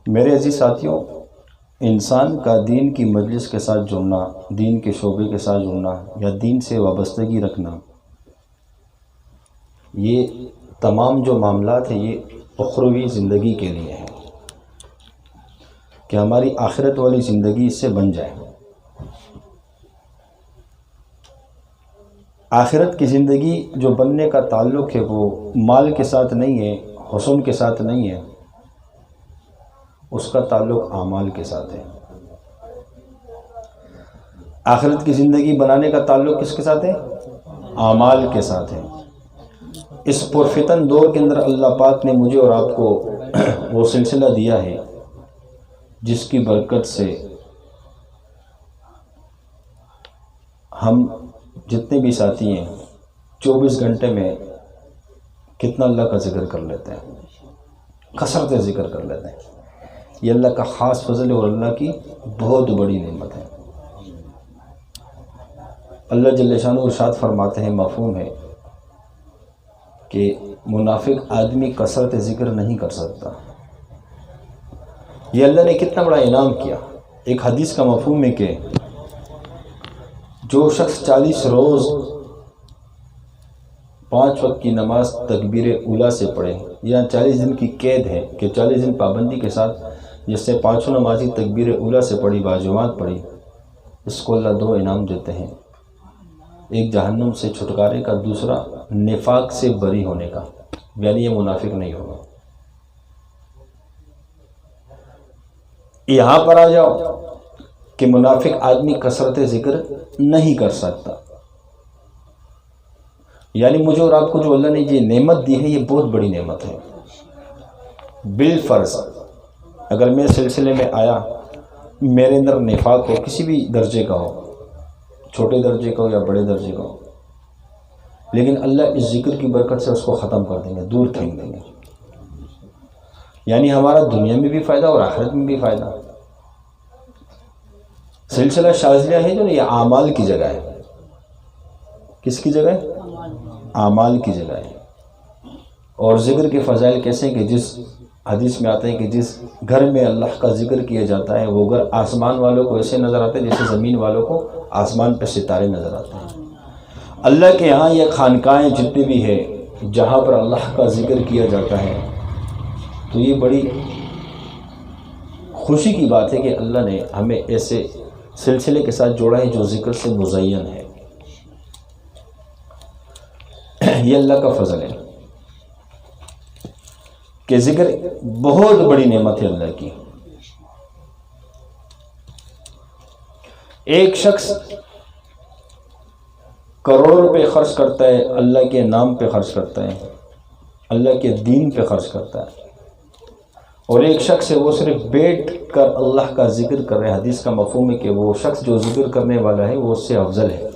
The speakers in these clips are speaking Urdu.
میرے عزیز ساتھیوں، انسان کا دین کی مجلس کے ساتھ جڑنا، دین کے شعبے کے ساتھ جڑنا یا دین سے وابستگی رکھنا، یہ تمام جو معاملات ہیں یہ اخروی زندگی کے لیے ہیں کہ ہماری آخرت والی زندگی اس سے بن جائے۔ آخرت کی زندگی جو بننے کا تعلق ہے وہ مال کے ساتھ نہیں ہے، حسن کے ساتھ نہیں ہے، اس کا تعلق اعمال کے ساتھ ہے۔ آخرت کی زندگی بنانے کا تعلق کس کے ساتھ ہے؟ اعمال کے ساتھ ہے۔ اس پرفتن دور کے اندر اللہ پاک نے مجھے اور آپ کو وہ سلسلہ دیا ہے جس کی برکت سے ہم جتنے بھی ساتھی ہیں 24 گھنٹے میں کتنا اللہ کا ذکر کر لیتے ہیں، کثرت ذکر کر لیتے ہیں۔ یہ اللہ کا خاص فضل ہے اور اللہ کی بہت بڑی نعمت ہے۔ اللہ جل شانہ ارشاد فرماتے ہیں، مفہوم ہے کہ منافق آدمی کثرت ذکر نہیں کر سکتا۔ یہ اللہ نے کتنا بڑا انعام کیا۔ ایک حدیث کا مفہوم ہے کہ جو شخص 40 روز 5 وقت کی نماز تکبیر اولیٰ سے پڑھے، یا 40 دن کی قید ہے کہ 40 دن پابندی کے ساتھ جس سے 5 نمازی تکبیر اولیٰ سے پڑھی، باجماعت پڑھی، اس کو اللہ 2 انعام دیتے ہیں، ایک جہنم سے چھٹکارے کا، دوسرا نفاق سے بری ہونے کا، یعنی یہ منافق نہیں ہوگا۔ یہاں پر آ جاؤ کہ منافق آدمی کثرت ذکر نہیں کر سکتا، یعنی مجھے اور آپ کو جو اللہ نے یہ نعمت دی ہے یہ بہت بڑی نعمت ہے۔ بالفرض اگر میں سلسلے میں آیا، میرے اندر نفاق ہو، کسی بھی درجے کا ہو، چھوٹے درجے کا ہو یا بڑے درجے کا ہو، لیکن اللہ اس ذکر کی برکت سے اس کو ختم کر دیں گے، دور پھینک دیں گے، یعنی ہمارا دنیا میں بھی فائدہ اور آخرت میں بھی فائدہ۔ سلسلہ شاذلیہ ہے جو یہ اعمال کی جگہ ہے۔ کس کی جگہ ہے؟ اعمال کی جگہ ہے۔ اور ذکر کے فضائل کیسے ہیں کہ جس حدیث میں آتے ہیں کہ جس گھر میں اللہ کا ذکر کیا جاتا ہے وہ گھر آسمان والوں کو ایسے نظر آتے ہیں جیسے زمین والوں کو آسمان پہ ستارے نظر آتے ہیں۔ اللہ کے ہاں یہ خانقاہیں جتنی بھی ہے جہاں پر اللہ کا ذکر کیا جاتا ہے، تو یہ بڑی خوشی کی بات ہے کہ اللہ نے ہمیں ایسے سلسلے کے ساتھ جوڑا ہے جو ذکر سے مزین ہے۔ یہ اللہ کا فضل ہے کہ ذکر بہت بڑی نعمت ہے اللہ کی۔ ایک شخص کروڑوں روپے خرچ کرتا ہے، اللہ کے نام پہ خرچ کرتا ہے، اللہ کے دین پہ خرچ کرتا ہے، اور ایک شخص ہے وہ صرف بیٹھ کر اللہ کا ذکر کر رہے ہیں۔ حدیث کا مفہوم ہے کہ وہ شخص جو ذکر کرنے والا ہے وہ اس سے افضل ہے۔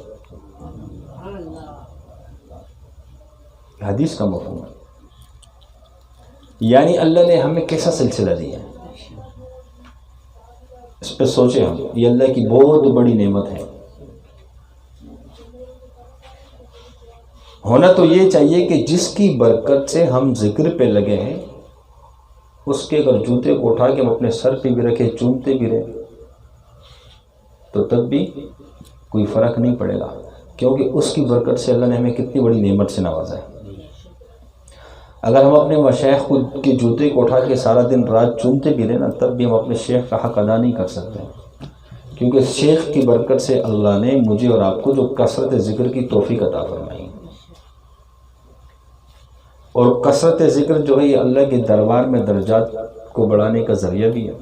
حدیث کا مفہوم ہے، یعنی اللہ نے ہمیں کیسا سلسلہ دیا ہے، اس پہ سوچیں ہم۔ یہ اللہ کی بہت بڑی نعمت ہے۔ ہونا تو یہ چاہیے کہ جس کی برکت سے ہم ذکر پہ لگے ہیں اس کے اگر جوتے کو اٹھا کے ہم اپنے سر پہ بھی رکھے، چومتے بھی رہے، تو تب بھی کوئی فرق نہیں پڑے گا، کیونکہ اس کی برکت سے اللہ نے ہمیں کتنی بڑی نعمت سے نوازا ہے۔ اگر ہم اپنے مشائخ کے جوتے کو اٹھا کے سارا دن رات چومتے بھی رہے نا، تب بھی ہم اپنے شیخ کا حق ادا نہیں کر سکتے، کیونکہ شیخ کی برکت سے اللہ نے مجھے اور آپ کو جو کثرت ذکر کی توفیق عطا فرمائی، اور کثرت ذکر جو ہے یہ اللہ کے دربار میں درجات کو بڑھانے کا ذریعہ بھی ہے۔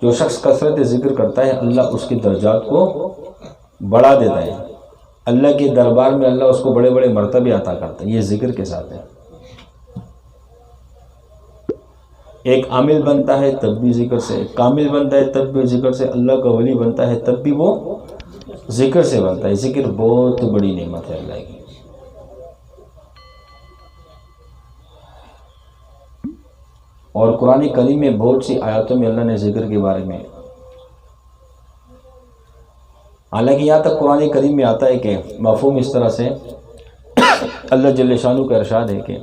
جو شخص کثرت ذکر کرتا ہے اللہ اس کے درجات کو بڑھا دیتا ہے، اللہ کے دربار میں اللہ اس کو بڑے بڑے مرتبے عطا کرتا ہے۔ یہ ذکر کے ساتھ ہے۔ ایک عامل بنتا ہے تب بھی ذکر سے، کامل بنتا ہے تب بھی ذکر سے، اللہ کا ولی بنتا ہے تب بھی وہ ذکر سے بنتا ہے۔ ذکر بہت بڑی نعمت ہے اللہ کی۔ اور قرآن کریم میں بہت سی آیاتوں میں اللہ نے ذکر کے بارے میں، حالانکہ یہاں تک قرآن کریم میں آتا ہے کہ مفہوم اس طرح سے اللہ جل شانہ کا ارشاد ہے کہ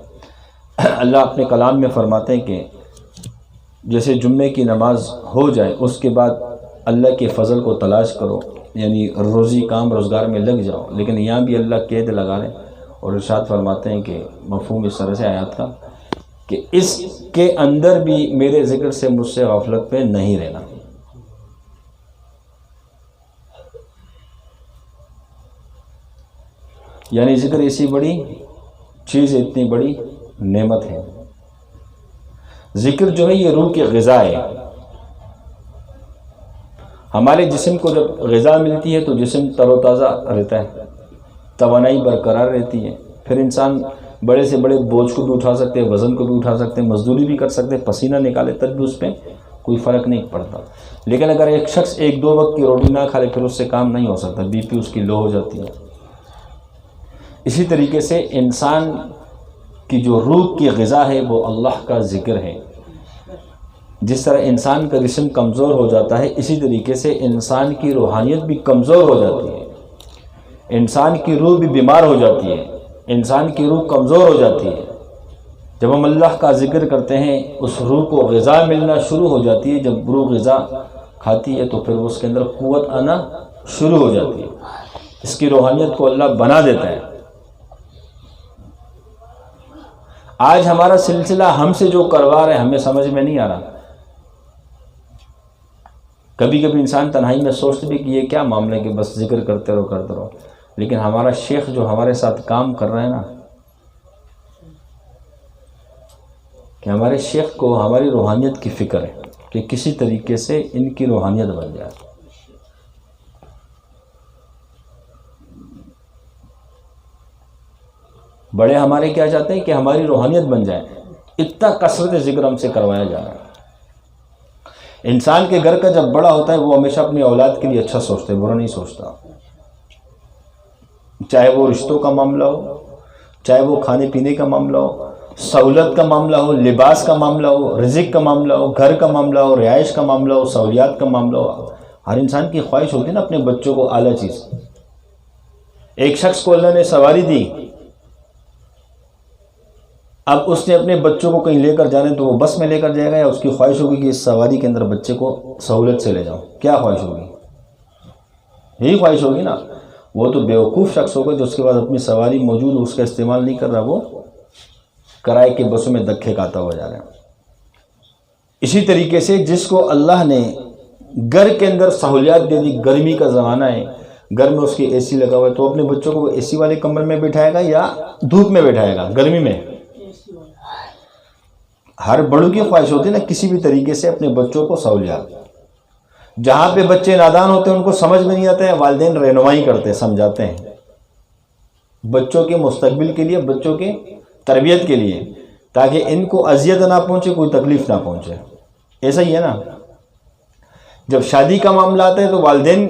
اللہ اپنے کلام میں فرماتے ہیں کہ جیسے جمعے کی نماز ہو جائے اس کے بعد اللہ کے فضل کو تلاش کرو، یعنی روزی کام روزگار میں لگ جاؤ، لیکن یہاں بھی اللہ قید لگا رہے اور ارشاد فرماتے ہیں کہ مفہوم اس طرح سے آیات کا کہ اس کے اندر بھی میرے ذکر سے مجھ سے غفلت پہ نہیں رہنا۔ یعنی ذکر ایسی بڑی چیز، اتنی بڑی نعمت ہے۔ ذکر جو ہے یہ روح کی غذا ہے۔ ہمارے جسم کو جب غذا ملتی ہے تو جسم تر و تازہ رہتا ہے، توانائی برقرار رہتی ہے، پھر انسان بڑے سے بڑے بوجھ کو بھی اٹھا سکتے ہیں، وزن کو بھی اٹھا سکتے ہیں، مزدوری بھی کر سکتے ہیں، پسینہ نکالے تب بھی اس پہ کوئی فرق نہیں پڑتا۔ لیکن اگر ایک شخص 1-2 وقت کی روٹی نہ کھا لے پھر اس سے کام نہیں ہو سکتا، بی پی اس کی لو ہو جاتی ہے۔ اسی طریقے سے انسان کی جو روح کی غذا ہے وہ اللہ کا ذکر ہے۔ جس طرح انسان کا جسم کمزور ہو جاتا ہے اسی طریقے سے انسان کی روحانیت بھی کمزور ہو جاتی ہے، انسان کی روح بھی بیمار ہو جاتی ہے، انسان کی روح کمزور ہو جاتی ہے۔ جب ہم اللہ کا ذکر کرتے ہیں اس روح کو غذا ملنا شروع ہو جاتی ہے، جب روح غذا کھاتی ہے تو پھر اس کے اندر قوت آنا شروع ہو جاتی ہے، اس کی روحانیت کو اللہ بنا دیتا ہے۔ آج ہمارا سلسلہ ہم سے جو کروا رہے ہیں ہمیں سمجھ میں نہیں آ رہا۔ کبھی کبھی انسان تنہائی میں سوچتے بھی کہ یہ کیا معاملہ ہے کہ بس ذکر کرتے رہو، لیکن ہمارا شیخ جو ہمارے ساتھ کام کر رہے ہیں نا، کہ ہمارے شیخ کو ہماری روحانیت کی فکر ہے کہ کسی طریقے سے ان کی روحانیت بن جائے۔ بڑے ہمارے کیا چاہتے ہیں کہ ہماری روحانیت بن جائے، اتنا کثرت ذکر ہم سے کروایا جا رہا ہے۔ انسان کے گھر کا جب بڑا ہوتا ہے وہ ہمیشہ اپنی اولاد کے لیے اچھا سوچتا ہے، برا نہیں سوچتا، چاہے وہ رشتوں کا معاملہ ہو، چاہے وہ کھانے پینے کا معاملہ ہو، سہولت کا معاملہ ہو، لباس کا معاملہ ہو، رزق کا معاملہ ہو، گھر کا معاملہ ہو، رہائش کا معاملہ ہو، سہولیات کا معاملہ ہو۔ ہر انسان کی خواہش ہوتی ہے نا اپنے بچوں کو اعلیٰ چیز۔ ایک شخص کو اللہ نے سواری دی، اب اس نے اپنے بچوں کو کہیں لے کر جانے تو وہ بس میں لے کر جائے گا یا اس کی خواہش ہوگی کہ اس سواری کے اندر بچے کو سہولت سے لے جاؤں؟ کیا خواہش ہوگی؟ یہی خواہش ہوگی نا۔ وہ تو بیوقوف شخص ہوگا جو اس کے بعد اپنی سواری موجود اس کا استعمال نہیں کر رہا، وہ کرائے کے بسوں میں دھکے کھاتا ہوا جا رہا ہے۔ اسی طریقے سے جس کو اللہ نے گھر کے اندر سہولیات دے دی، گرمی کا زمانہ ہے، گھر میں اس کی اے سی لگا ہوا ہے، تو اپنے بچوں کو اے سی والے کمرے میں بٹھائے گا یا دھوپ میں بٹھائے گا؟ گرمی میں۔ ہر بڑوں کی خواہش ہوتی ہے نا کسی بھی طریقے سے اپنے بچوں کو سہولیات۔ جہاں پہ بچے نادان ہوتے ہیں ان کو سمجھ میں نہیں آتا ہے، والدین رہنمائی کرتے ہیں، سمجھاتے ہیں بچوں کے مستقبل کے لیے، بچوں کے تربیت کے لیے، تاکہ ان کو اذیت نہ پہنچے، کوئی تکلیف نہ پہنچے۔ ایسا ہی ہے نا، جب شادی کا معاملہ آتا ہے تو والدین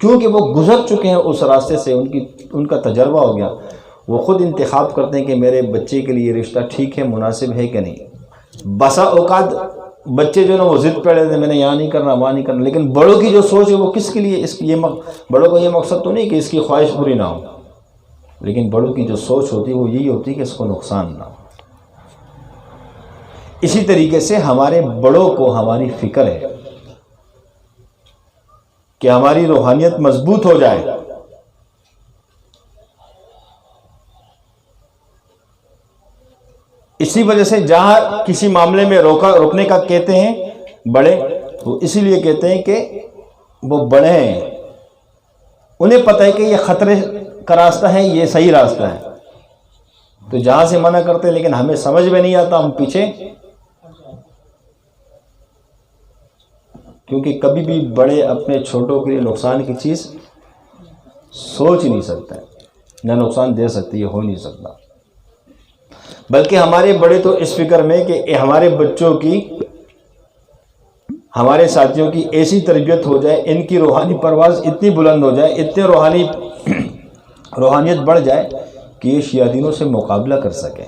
کیونکہ وہ گزر چکے ہیں اس راستے سے، ان کا تجربہ ہو گیا، وہ خود انتخاب کرتے ہیں کہ میرے بچے کے لیے رشتہ ٹھیک ہے، مناسب ہے کہ نہیں۔ بسا اوقات بچے جو نا وہ ضد پہ رہتے ہیں میں نے یہاں نہیں کرنا، وہاں نہیں کرنا، لیکن بڑوں کی جو سوچ ہے وہ کس کے لیے، بڑوں کا یہ مقصد تو نہیں کہ اس کی خواہش پوری نہ ہو، لیکن بڑوں کی جو سوچ ہوتی ہے وہ یہی ہوتی ہے کہ اس کو نقصان نہ ہو۔ اسی طریقے سے ہمارے بڑوں کو ہماری فکر ہے کہ ہماری روحانیت مضبوط ہو جائے۔ اسی وجہ سے جہاں کسی معاملے میں روکنے کا کہتے ہیں بڑے، وہ اسی لیے کہتے ہیں کہ وہ بڑے ہیں، انہیں پتہ ہے کہ یہ خطرے کا راستہ ہے، یہ صحیح راستہ ہے، تو جہاں سے منع کرتے ہیں، لیکن ہمیں سمجھ میں نہیں آتا، ہم پیچھے، کیونکہ کبھی بھی بڑے اپنے چھوٹوں کے لیے نقصان کی چیز سوچ ہی نہیں سکتے، نہ نقصان دے سکتے، یہ ہو نہیں سکتا۔ بلکہ ہمارے بڑے تو اس فکر میں کہ ہمارے بچوں کی، ہمارے ساتھیوں کی ایسی تربیت ہو جائے، ان کی روحانی پرواز اتنی بلند ہو جائے، اتنے روحانیت بڑھ جائے کہ یہ شیاطینوں سے مقابلہ کر سکے،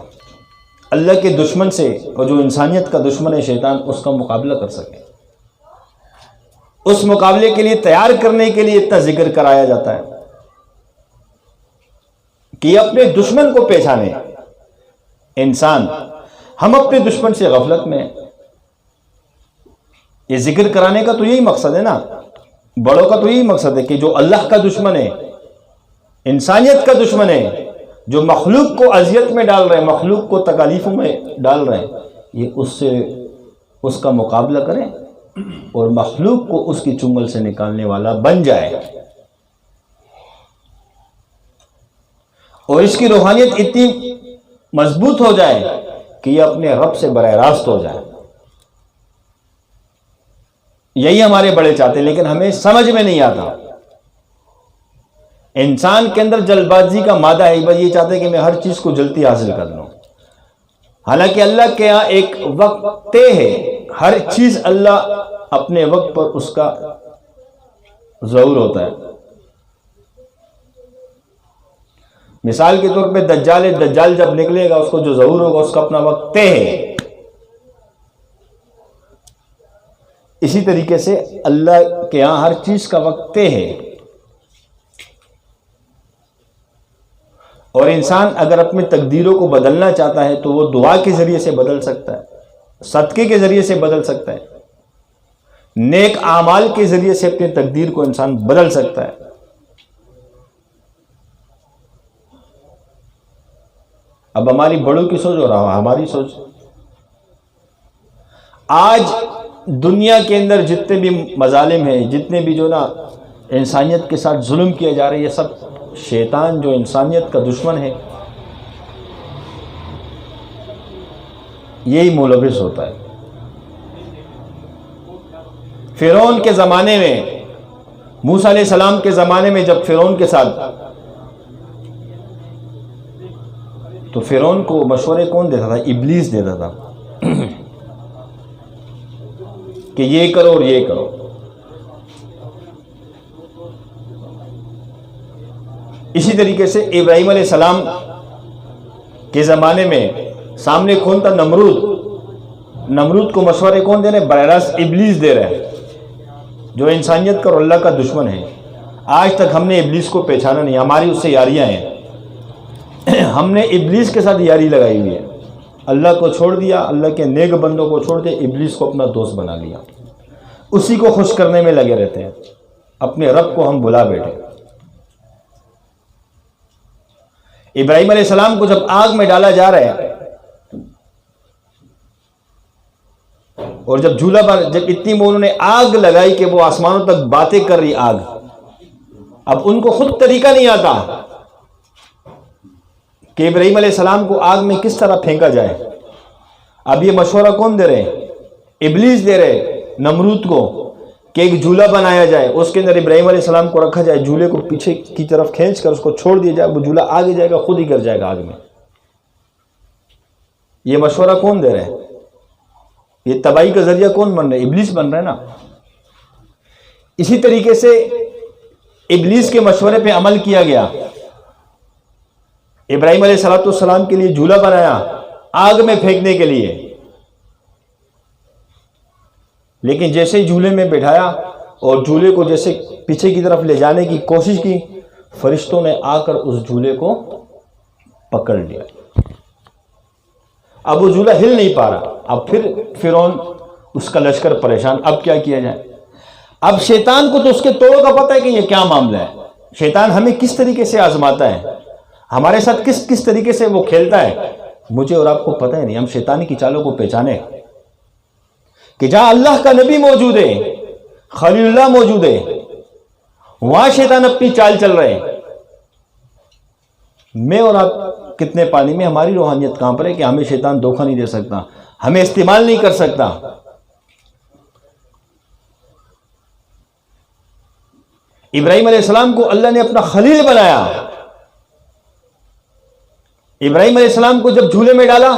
اللہ کے دشمن سے، اور جو انسانیت کا دشمن ہے شیطان، اس کا مقابلہ کر سکے۔ اس مقابلے کے لیے تیار کرنے کے لیے اتنا ذکر کرایا جاتا ہے کہ یہ اپنے دشمن کو پہچانے۔ انسان، ہم اپنے دشمن سے غفلت میں ہیں، یہ ذکر کرانے کا تو یہی مقصد ہے نا، بڑوں کا تو یہی مقصد ہے کہ جو اللہ کا دشمن ہے، انسانیت کا دشمن ہے، جو مخلوق کو اذیت میں ڈال رہے ہیں، مخلوق کو تکالیفوں میں ڈال رہے ہیں، یہ اس کا مقابلہ کریں اور مخلوق کو اس کی چنگل سے نکالنے والا بن جائے، اور اس کی روحانیت اتنی مضبوط ہو جائے کہ یہ اپنے رب سے براہ راست ہو جائے۔ یہی ہمارے بڑے چاہتے ہیں، لیکن ہمیں سمجھ میں نہیں آتا۔ انسان کے اندر جلد بازی کا مادہ ہے، بس یہ چاہتے ہیں کہ میں ہر چیز کو جلدی حاصل کر لوں، حالانکہ اللہ کے یہاں ایک وقت طے ہے، ہر چیز اللہ اپنے وقت پر اس کا ظہور ہوتا ہے۔ مثال کے طور پہ دجال جب نکلے گا، اس کو جو ظہور ہوگا اس کا اپنا وقت طے ہے۔ اسی طریقے سے اللہ کے ہاں ہر چیز کا وقت طے ہے، اور انسان اگر اپنی تقدیروں کو بدلنا چاہتا ہے تو وہ دعا کے ذریعے سے بدل سکتا ہے، صدقے کے ذریعے سے بدل سکتا ہے، نیک اعمال کے ذریعے سے اپنی تقدیر کو انسان بدل سکتا ہے۔ اب ہماری بڑوں کی سوچ اور ہماری سوچ، آج دنیا کے اندر جتنے بھی مظالم ہیں، جتنے بھی جو نا انسانیت کے ساتھ ظلم کیا جا رہا ہے، یہ سب شیطان جو انسانیت کا دشمن ہے یہی ملوث ہوتا ہے۔ فرعون کے زمانے میں، موسیٰ علیہ السلام کے زمانے میں جب فرعون کے ساتھ، تو فرعون کو مشورے کون دیتا تھا؟ ابلیس دیتا تھا کہ یہ کرو اور یہ کرو۔ اسی طریقے سے ابراہیم علیہ السلام کے زمانے میں سامنے کون تھا؟ نمرود کو مشورے کون دے رہے؟ براہ راست ابلیس دے رہے ہیں، جو انسانیت کا اور اللہ کا دشمن ہے۔ آج تک ہم نے ابلیس کو پہچانا نہیں، ہماری اس سے یاریاں ہیں، ہم نے ابلیس کے ساتھ یاری لگائی ہوئی ہے، اللہ کو چھوڑ دیا، اللہ کے نیک بندوں کو چھوڑ دیا، ابلیس کو اپنا دوست بنا لیا، اسی کو خوش کرنے میں لگے رہتے ہیں، اپنے رب کو ہم بلا بیٹھے۔ ابراہیم علیہ السلام کو جب آگ میں ڈالا جا رہا ہے، اور جب جب اتنی انہوں نے آگ لگائی کہ وہ آسمانوں تک باتیں کر رہی آگ، اب ان کو خود طریقہ نہیں آتا کہ ابراہیم علیہ السلام کو آگ میں کس طرح پھینکا جائے۔ اب یہ مشورہ کون دے رہے ہیں؟ ابلیس دے رہے نمرود کو کہ ایک جھولا بنایا جائے، اس کے اندر ابراہیم علیہ السلام کو رکھا جائے، جھولے کو پیچھے کی طرف کھینچ کر اس کو چھوڑ دیا جائے، وہ جھولا آگے جائے گا، خود ہی گر جائے گا آگ میں۔ یہ مشورہ کون دے رہے ہیں؟ یہ تباہی کا ذریعہ کون بن رہا ہے؟ ابلیس بن رہا ہے نا۔ اسی طریقے سے ابلیس کے مشورے پہ عمل کیا گیا، ابراہیم علیہ السلام کے لیے جھولا بنایا آگ میں پھینکنے کے لیے، لیکن جیسے ہی جھولے میں بٹھایا اور جھولے کو جیسے پیچھے کی طرف لے جانے کی کوشش کی، فرشتوں نے آ کر اس جھولے کو پکڑ لیا۔ اب وہ جھولا ہل نہیں پا رہا۔ اب پھر فرعون اس کا لشکر پریشان، اب کیا کیا جائے؟ اب شیطان کو تو اس کے توڑوں کا پتہ ہے کہ یہ کیا معاملہ ہے، شیطان ہمیں کس طریقے سے آزماتا ہے، ہمارے ساتھ کس طریقے سے وہ کھیلتا ہے، مجھے اور آپ کو پتہ ہے نہیں۔ ہم شیطانی کی چالوں کو پہچانے کہ جہاں اللہ کا نبی موجود ہے، خلیل اللہ موجود ہے، وہاں شیطان اپنی چال چل رہے ہیں۔ میں اور آپ کتنے پانی میں، ہماری روحانیت کہاں پر ہے کہ ہمیں شیطان دھوکہ نہیں دے سکتا، ہمیں استعمال نہیں کر سکتا۔ ابراہیم علیہ السلام کو اللہ نے اپنا خلیل بنایا۔ ابراہیم علیہ السلام کو جب جھولے میں ڈالا،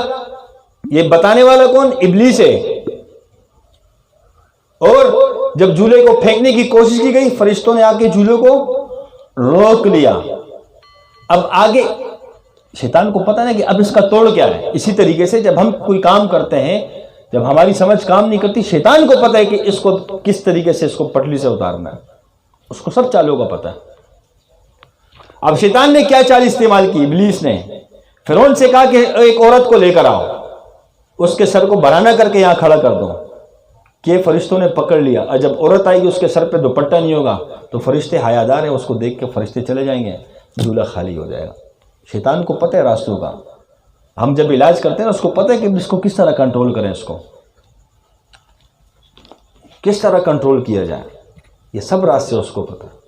یہ بتانے والا کون؟ ابلیس ہے۔ اور جب جھولے کو پھینکنے کی کوشش کی گئی، فرشتوں نے آ کے جھولے کو روک لیا۔ اب آگے شیطان کو پتہ نہیں کہ اب اس کا توڑ کیا ہے۔ اسی طریقے سے جب ہم کوئی کام کرتے ہیں، جب ہماری سمجھ کام نہیں کرتی، شیطان کو پتہ ہے کہ اس کو کس طریقے سے اس کو پٹلی سے اتارنا ہے، اس کو سب چالوں کا پتہ ہے۔ اب شیطان نے کیا چال استعمال کی؟ ابلیس نے فرعون سے کہا کہ ایک عورت کو لے کر آؤ، اس کے سر کو برہنہ کر کے یہاں کھڑا کر دو، کہ فرشتوں نے پکڑ لیا، اور جب عورت آئے گی اس کے سر پہ دوپٹہ نہیں ہوگا تو فرشتے حیادار ہیں، اس کو دیکھ کے فرشتے چلے جائیں گے، جھولا خالی ہو جائے گا۔ شیطان کو پتہ ہے راستوں کا، ہم جب علاج کرتے ہیں نا اس کو پتہ ہے کہ اس کو کس طرح کنٹرول کریں، اس کو کس طرح کنٹرول کیا جائے، یہ سب راستے اس کو پتہ ہے۔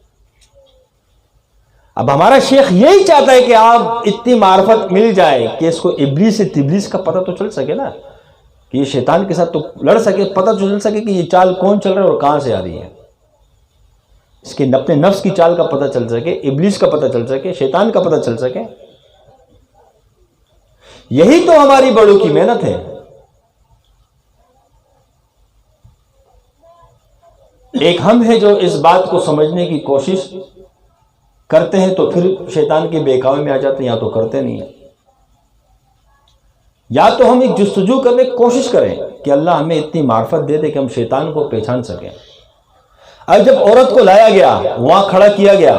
اب ہمارا شیخ یہی چاہتا ہے کہ آپ اتنی معرفت مل جائے کہ اس کو ابلیس سے تبلیس کا پتہ تو چل سکے نا، کہ یہ شیطان کے ساتھ تو لڑ سکے، پتہ تو چل سکے کہ یہ چال کون چل رہا ہے اور کہاں سے آ رہی ہے، اس کے اپنے نفس کی چال کا پتہ چل سکے، ابلیس کا پتہ چل سکے، شیطان کا پتہ چل سکے۔ یہی تو ہماری بڑوں کی محنت ہے۔ ایک ہم ہے جو اس بات کو سمجھنے کی کوشش کرتے ہیں تو پھر شیطان کے بہکاوے میں آ جاتے ہیں، یا تو کرتے نہیں ہیں، یا تو ہم ایک جستجو کرنے کی کوشش کریں کہ اللہ ہمیں اتنی معرفت دے دے کہ ہم شیطان کو پہچان سکیں۔ اب جب عورت کو لایا گیا، وہاں کھڑا کیا گیا،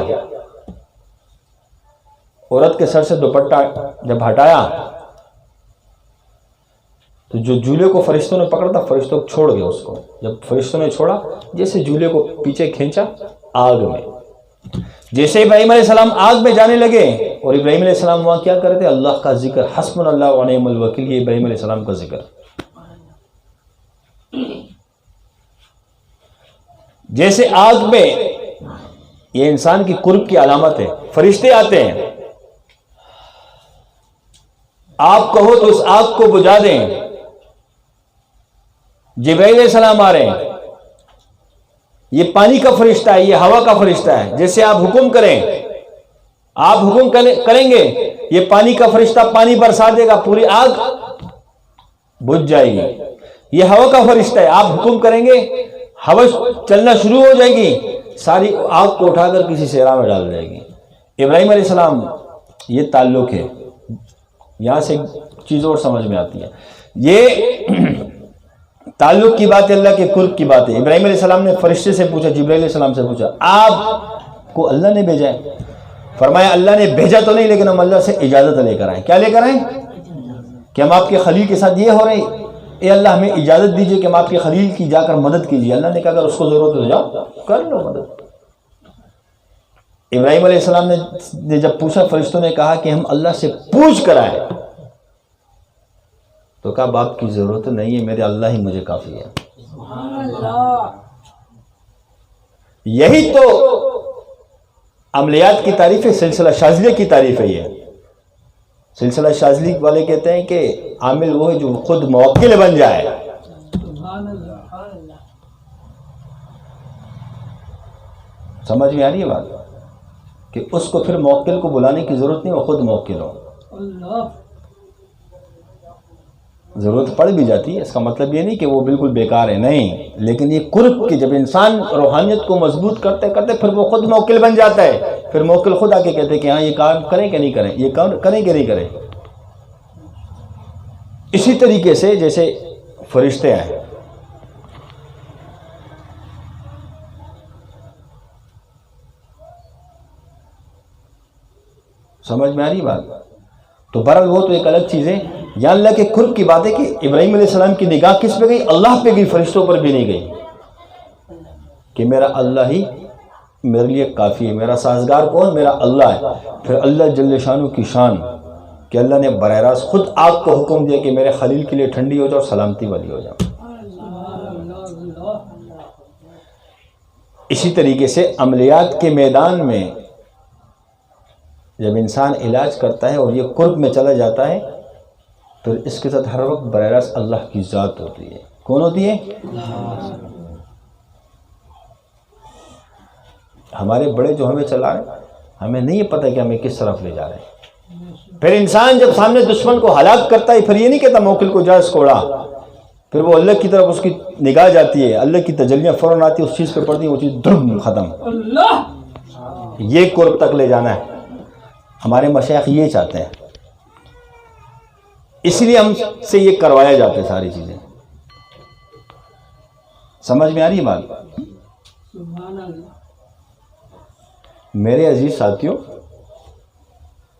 عورت کے سر سے دوپٹہ جب ہٹایا تو جو جولے کو فرشتوں نے پکڑا تھا، فرشتوں کو چھوڑ گیا اس کو۔ جب فرشتوں نے چھوڑا، جیسے جولے کو پیچھے کھینچا آگ میں، جیسے ابراہیم علیہ السلام آگ میں جانے لگے، اور ابراہیم علیہ السلام وہاں کیا کرتے؟ اللہ کا ذکر، حسبنا اللہ و نعم الوکیل، یہ ابراہیم علیہ السلام کا ذکر۔ جیسے آگ میں، یہ انسان کی قرب کی علامت ہے، فرشتے آتے ہیں، آپ کہو تو اس آگ کو بجھا دیں، جبرائیل علیہ السلام آ رہے ہیں، یہ پانی کا فرشتہ ہے، یہ ہوا کا فرشتہ ہے، جیسے آپ حکم کریں، آپ حکم کریں گے، یہ پانی کا فرشتہ پانی برسا دے گا، پوری آگ بجھ جائے گی۔ یہ ہوا کا فرشتہ ہے، آپ حکم کریں گے، ہوا چلنا شروع ہو جائے گی، ساری آگ کو اٹھا کر کسی صحرا میں ڈال جائے گی۔ ابراہیم علیہ السلام، یہ تعلق ہے، یہاں سے ایک چیز اور سمجھ میں آتی ہے، یہ تعلق کی بات ہے، اللہ کے قرب کی بات ہے۔ ابراہیم علیہ السلام نے فرشتے سے پوچھا، جبرائیل علیہ السلام سے پوچھا، آپ کو اللہ نے بھیجا ہے؟ فرمایا اللہ نے بھیجا تو نہیں، لیکن ہم اللہ سے اجازت لے کر آئیں۔ کیا لے کر آئیں؟ کہ ہم آپ کے خلیل کے ساتھ یہ ہو رہے ہیں، اے اللہ ہمیں اجازت دیجئے کہ ہم آپ کے خلیل کی جا کر مدد کیجیے۔ اللہ نے کہا اگر اس کو ضرورت ہو جاؤ کر لو مدد۔ ابراہیم علیہ السلام نے جب پوچھا، فرشتوں نے کہا کہ ہم اللہ سے پوچھ کر آئے، تو کہا باپ کی ضرورت نہیں ہے، میرے اللہ ہی مجھے کافی ہے۔ یہی تو عملیات کی تعریف ہے، سلسلہ شاذلیہ کی تعریف ہے۔ یہ سلسلہ شاذلی والے کہتے ہیں کہ عامل وہ ہے جو خود موکل بن جائے۔ سمجھ میں آ رہی ہے بات؟ کہ اس کو پھر موکل کو بلانے کی ضرورت نہیں، وہ خود موکل ہو۔ ضرورت پڑ بھی جاتی ہے، اس کا مطلب یہ نہیں کہ وہ بالکل بیکار ہے، نہیں، لیکن یہ قرب کی جب انسان روحانیت کو مضبوط کرتے کرتے پھر وہ خود موکل بن جاتا ہے، پھر موکل خود آ کے کہتے ہیں کہ ہاں یہ کام کریں کہ نہیں کریں، یہ کام کریں کہ نہیں کریں۔ اسی طریقے سے جیسے فرشتے آئے، سمجھ میں آ رہی بات؟ تو بہرحال وہ تو ایک الگ چیز ہے۔ یا اللہ کے قرب کی بات ہے کہ ابراہیم علیہ السلام کی نگاہ کس پہ گئی؟ اللہ پہ گئی، فرشتوں پر بھی نہیں گئی، کہ میرا اللہ ہی میرے لیے کافی ہے۔ میرا سازگار کون؟ میرا اللہ ہے۔ پھر اللہ جل شانہ کی شان کہ اللہ نے براہ راست خود آگ کو حکم دیا کہ میرے خلیل کے لیے ٹھنڈی ہو جاؤ اور سلامتی والی ہو جاؤ۔ اسی طریقے سے عملیات کے میدان میں جب انسان علاج کرتا ہے اور یہ قرب میں چلا جاتا ہے، پھر اس کے ساتھ ہر وقت براہ راست اللہ کی ذات ہوتی ہے۔ کون ہوتی ہے؟ ہمارے بڑے جو ہمیں چلا رہے ہیں، ہمیں نہیں پتہ کہ ہمیں کس طرف لے جا رہے ہیں۔ پھر انسان جب سامنے دشمن کو ہلاک کرتا ہے، پھر یہ نہیں کہتا موکل کو جا اس کو اڑا، پھر وہ اللہ کی طرف اس کی نگاہ جاتی ہے، اللہ کی تجلیاں فوراً آتی ہے، اس چیز پہ پڑتی ہے، وہ چیز دھم ختم۔ یہ قرب تک لے جانا ہے، ہمارے مشائخ یہ چاہتے ہیں، اس لیے ہم سے یہ کروایا جاتا ہے ساری چیزیں۔ سمجھ میں آ رہی ہے بات؟ میرے عزیز ساتھیوں،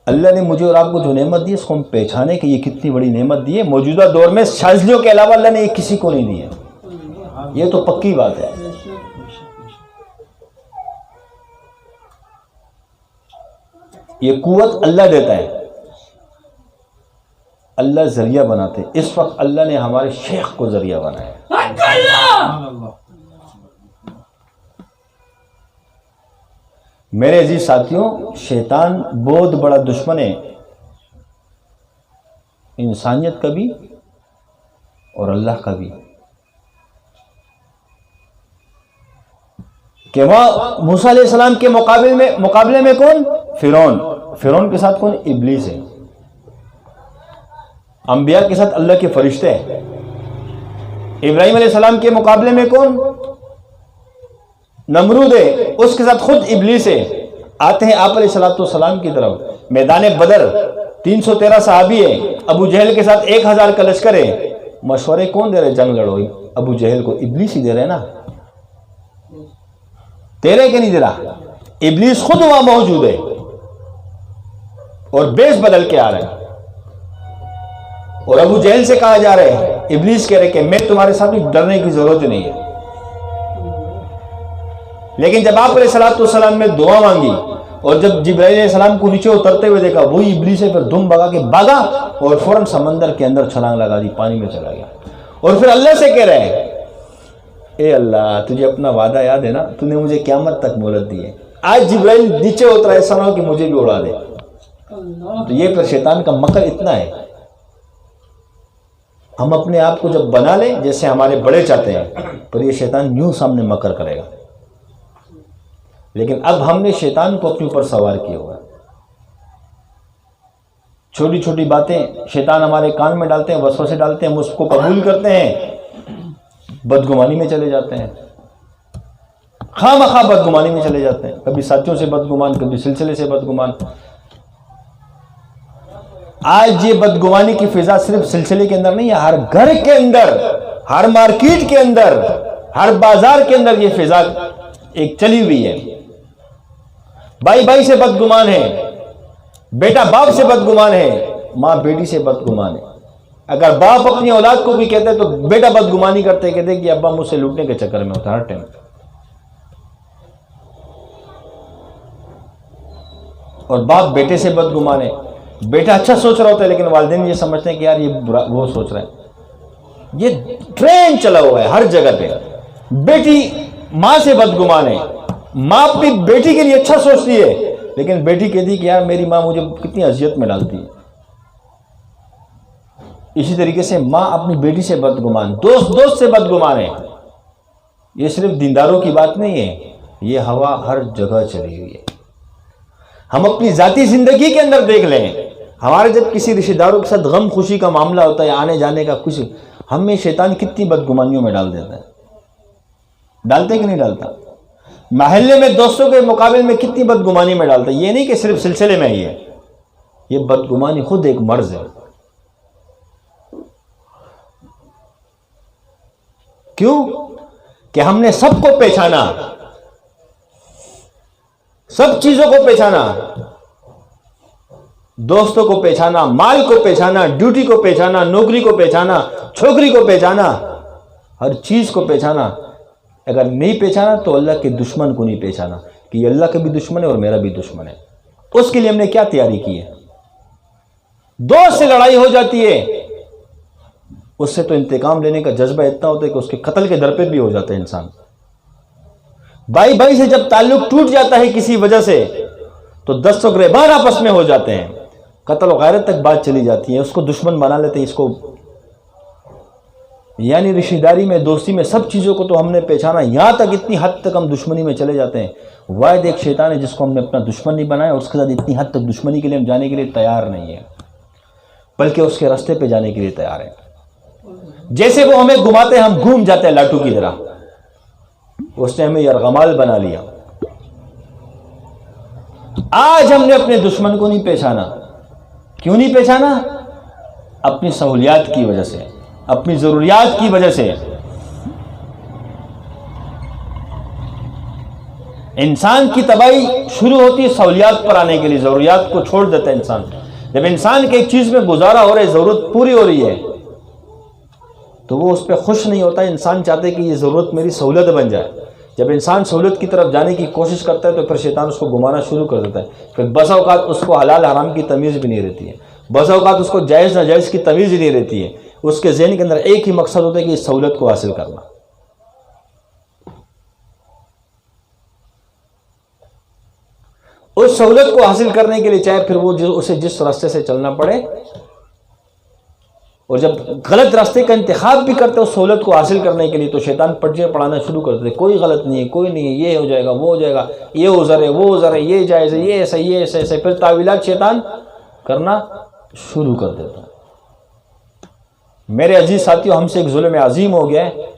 اللہ نے مجھے اور آپ کو جو نعمت دی، اس کو ہم پہچانے کہ یہ کتنی بڑی نعمت دی ہے۔ موجودہ دور میں شاذلیوں کے علاوہ اللہ نے یہ کسی کو نہیں دی ہے۔ یہ تو پکی بات ہے. یہ قوت اللہ دیتا ہے, اللہ ذریعہ بناتے. اس وقت اللہ نے ہمارے شیخ کو ذریعہ بنایا. میرے عزیز ساتھیوں, شیطان بہت بڑا دشمن ہے انسانیت کا بھی اور اللہ کا بھی. کہ وہ موسیٰ علیہ السلام کے مقابلے میں کون؟ فرعون کے ساتھ کون؟ ابلیس ہے. انبیاء کے ساتھ اللہ کے فرشتے ہیں. ابراہیم علیہ السلام کے مقابلے میں کون؟ نمرود ہے, اس کے ساتھ خود ابلیس ہے. آتے ہیں آپ علیہ السلام کی طرف. میدان بدر 313 صحابی ہے, ابو جہل کے ساتھ 1000 کا لشکر ہے. مشورے کون دے رہے جنگ لڑو؟ ابو جہل کو ابلیس ہی دے رہے نا. تیرے کہ نہیں دے رہا؟ ابلیس خود وہاں موجود ہے اور بیس بدل کے آ رہے ہیں. اور ابو جہل سے کہا جا رہا ہے, ابلیس کہہ رہے کہ میں تمہارے ساتھ بھی ڈرنے کی ضرورت نہیں ہے. لیکن جب آپ علیہ السلام نے دعا مانگی اور جب جبرائیل علیہ السلام کو نیچے اترتے ہوئے دیکھا, وہی ابلیس ہے, پھر دم بھگا کے بھاگا اور فوراً سمندر کے اندر چھلانگ لگا دی, پانی میں چلا گیا. اور پھر اللہ سے کہہ رہے ہیں, اے اللہ تجھے اپنا وعدہ یاد ہے نا, تو نے مجھے قیامت تک مہلت دی ہے. آج جبرائیل نیچے اترا, ایسا نہ ہو کہ مجھے بھی اڑا دے. تو یہ پھر شیطان کا مکر اتنا ہے. ہم اپنے آپ کو جب بنا لیں جیسے ہمارے بڑے چاہتے ہیں, پر یہ شیطان یوں سامنے مکر کرے گا. لیکن اب ہم نے شیطان کو اپنے اوپر سوار کیا ہوا ہے. چھوٹی چھوٹی باتیں شیطان ہمارے کان میں ڈالتے ہیں, وسوسے ڈالتے ہیں, ہم اس کو قبول کرتے ہیں, بدگمانی میں چلے جاتے ہیں. خواہ مخواہ بدگمانی میں چلے جاتے ہیں. کبھی ساتھیوں سے بدگمان, کبھی سلسلے سے بدگمان. آج یہ بدگمانی کی فضا صرف سلسلے کے اندر نہیں ہے, ہر گھر کے اندر, ہر مارکیٹ کے اندر, ہر بازار کے اندر یہ فضا ایک چلی ہوئی ہے. بھائی بھائی سے بدگمان ہے, بیٹا باپ سے بدگمان ہے, ماں بیٹی سے بدگمان ہے. اگر باپ اپنی اولاد کو بھی کہتا ہے تو بیٹا بدگمانی کرتے کہتے کہ ابا مجھ سے لوٹنے کے چکر میں ہوتا ہر ٹائم. اور باپ بیٹے سے بدگمان ہے. بیٹا اچھا سوچ رہا ہوتا ہے لیکن والدین یہ سمجھتے ہیں کہ یار یہ وہ سوچ رہا ہے. یہ ٹرین چلا ہوا ہے ہر جگہ پہ. بیٹی ماں سے بدگمان ہے, ماں اپنی بیٹی کے لیے اچھا سوچتی ہے لیکن بیٹی کہتی ہے کہ یار میری ماں مجھے کتنی اذیت میں ڈالتی ہے. اسی طریقے سے ماں اپنی بیٹی سے بدگمان, دوست سے بدگمان ہے. یہ صرف دینداروں کی بات نہیں ہے, یہ ہوا ہر جگہ چلی ہوئی ہے. ہم اپنی ذاتی زندگی کے اندر دیکھ لیں, ہمارے جب کسی رشتہ داروں کے ساتھ غم خوشی کا معاملہ ہوتا ہے, آنے جانے کا کچھ, ہمیں شیطان کتنی بدگمانیوں میں ڈال دیتا ہے. ڈالتے کہ نہیں ڈالتا؟ محلے میں دوستوں کے مقابلے میں کتنی بدگمانی میں ڈالتا ہے. یہ نہیں کہ صرف سلسلے میں ہی ہے, یہ بدگمانی خود ایک مرض ہے. کیوں کہ ہم نے سب کو پہچانا, سب چیزوں کو پہچانا, دوستوں کو پہچانا, مال کو پہچانا, ڈیوٹی کو پہچانا, نوکری کو پہچانا, چھوکری کو پہچانا, ہر چیز کو پہچانا. اگر نہیں پہچانا تو اللہ کے دشمن کو نہیں پہچانا کہ یہ اللہ کا بھی دشمن ہے اور میرا بھی دشمن ہے. اس کے لیے ہم نے کیا تیاری کی ہے؟ دوست سے لڑائی ہو جاتی ہے, اس سے تو انتقام لینے کا جذبہ اتنا ہوتا ہے کہ اس کے قتل کے در پہ بھی ہو جاتا ہے انسان. بھائی بھائی سے جب تعلق ٹوٹ جاتا ہے کسی وجہ سے تو دست و گریبان آپس میں ہو جاتے ہیں, قتل و غارت تک بات چلی جاتی ہے, اس کو دشمن بنا لیتے ہیں. اس کو یعنی رشتہ داری میں, دوستی میں, سب چیزوں کو تو ہم نے پہچانا, یہاں تک اتنی حد تک ہم دشمنی میں چلے جاتے ہیں. واحد ایک شیطان ہے جس کو ہم نے اپنا دشمن نہیں بنایا, اس کے ساتھ اتنی حد تک دشمنی کے لیے ہم جانے کے لیے تیار نہیں ہے, بلکہ اس کے راستے پہ جانے کے لیے تیار ہے. جیسے وہ ہمیں گھماتے ہیں ہم گھوم جاتے ہیں لاٹو کی طرح. اس نے ہمیں یرغمال بنا لیا. آج ہم نے اپنے دشمن کو نہیں پہچانا. کیوں نہیں پہچانا؟ اپنی سہولیات کی وجہ سے, اپنی ضروریات کی وجہ سے. انسان کی تباہی شروع ہوتی ہے سہولیات پر آنے کے لیے, ضروریات کو چھوڑ دیتا ہے انسان. جب انسان کی ایک چیز میں گزارا ہو رہا ہے, ضرورت پوری ہو رہی ہے, تو وہ اس پہ خوش نہیں ہوتا. انسان چاہتے کہ یہ ضرورت میری سہولت بن جائے. جب انسان سہولت کی طرف جانے کی کوشش کرتا ہے تو پھر شیطان اس کو گھمانا شروع کر دیتا ہے. پھر بس اوقات اس کو حلال حرام کی تمیز بھی نہیں رہتی ہے, بس اوقات اس کو جائز ناجائز کی تمیز ہی نہیں رہتی ہے. اس کے ذہن کے اندر ایک ہی مقصد ہوتا ہے کہ اس سہولت کو حاصل کرنا. اس سہولت کو حاصل کرنے کے لیے چاہے پھر وہ اسے جس راستے سے چلنا پڑے, اور جب غلط راستے کا انتخاب بھی کرتے اس سہولت کو حاصل کرنے کے لیے تو شیطان پٹیاں پڑھانا شروع کر دیتے. کوئی غلط نہیں ہے, کوئی نہیں ہے, یہ ہو جائے گا, وہ ہو جائے گا, یہ عذر ہے, وہ عذر ہے, یہ جائز ہے, یہ ایسا, یہ ایسا ایسا. پھر تعویلات شیطان کرنا شروع کر دیتا. میرے عزیز ساتھیوں, ہم سے ایک ظلم عظیم ہو گیا ہے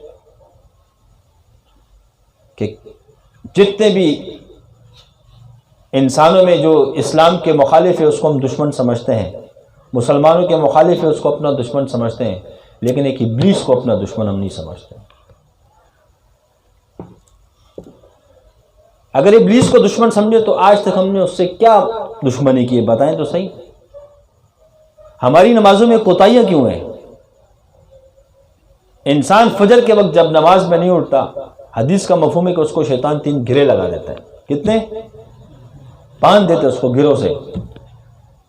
کہ جتنے بھی انسانوں میں جو اسلام کے مخالف ہے اس کو ہم دشمن سمجھتے ہیں, مسلمانوں کے مخالف ہے اس کو اپنا دشمن سمجھتے ہیں, لیکن ایک ابلیس کو اپنا دشمن ہم نہیں سمجھتے. اگر ابلیس کو دشمن سمجھے تو آج تک ہم نے اس سے کیا دشمنی کی ہے, بتائیں تو صحیح. ہماری نمازوں میں کوتاہیاں کیوں ہیں؟ انسان فجر کے وقت جب نماز میں نہیں اٹھتا, حدیث کا مفہوم ہے کہ اس کو شیطان 3 گرے لگا دیتا ہے. کتنے؟ باندھ دیتے اس کو گروں سے.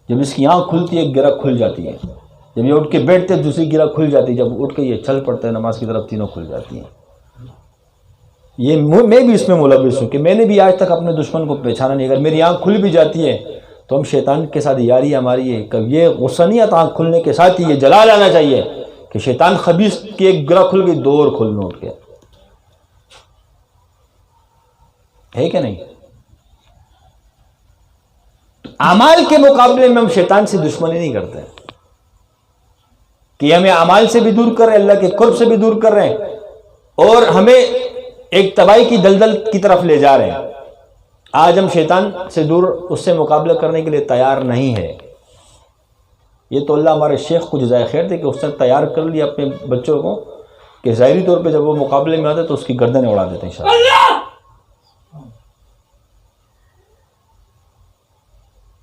جب اس کی آنکھ کھلتی ہے ایک گرہ کھل جاتی ہے, جب یہ اٹھ کے بیٹھتے دوسری گرہ کھل جاتی ہے, جب اٹھ کے یہ چل پڑتا ہے نماز کی طرف تینوں کھل جاتی ہیں. یہ میں بھی اس میں ملوث ہوں کہ میں نے بھی آج تک اپنے دشمن کو پہچانا نہیں. اگر میری آنکھ کھل بھی جاتی ہے تو ہم شیطان کے ساتھ یاری ہماری ہے. کب یہ غصہ نہیں آتا آنکھ کھلنے کے ساتھ ہی یہ جلال آنا چاہیے کہ شیطان خبیث کی ایک گرہ کھل گئی, 2 اور کھلنے اٹھ کے, ہے کہ نہیں؟ اعمال کے مقابلے میں ہم شیطان سے دشمنی نہیں کرتے کہ ہمیں اعمال سے بھی دور کر رہے ہیں, اللہ کے قرب سے بھی دور کر رہے ہیں, اور ہمیں ایک تباہی کی دلدل کی طرف لے جا رہے ہیں. آج ہم شیطان سے دور اس سے مقابلہ کرنے کے لیے تیار نہیں ہے. یہ تو اللہ ہمارے شیخ کو جزائے خیر دے کہ اس نے تیار کر لیا اپنے بچوں کو کہ ظاہری طور پہ جب وہ مقابلے میں آتے تو اس کی گردنیں اڑا دیتے ہیں انشاءاللہ.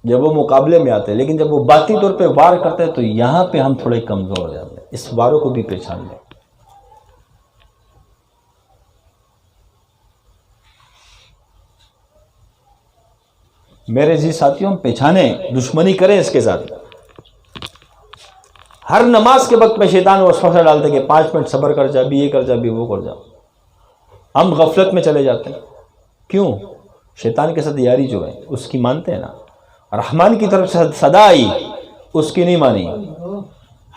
جب وہ مقابلے میں آتے ہیں, لیکن جب وہ باطنی طور پہ وار کرتے ہیں تو یہاں پہ ہم تھوڑے کمزور ہو جاتے ہیں. اس واروں کو بھی پہچان لیں. میرے عزیز ساتھیوں, ہم پہچانیں, دشمنی کریں اس کے ساتھ. ہر نماز کے وقت میں شیطان وسوسہ ڈالتے کہ 5 منٹ صبر کر جا, ابھی یہ کر جا, ابھی وہ کر جا. ہم غفلت میں چلے جاتے ہیں. کیوں؟ شیطان کے ساتھ یاری جو ہے اس کی مانتے ہیں نا. رحمان کی طرف سے صدا آئی, اس کی نہیں مانی.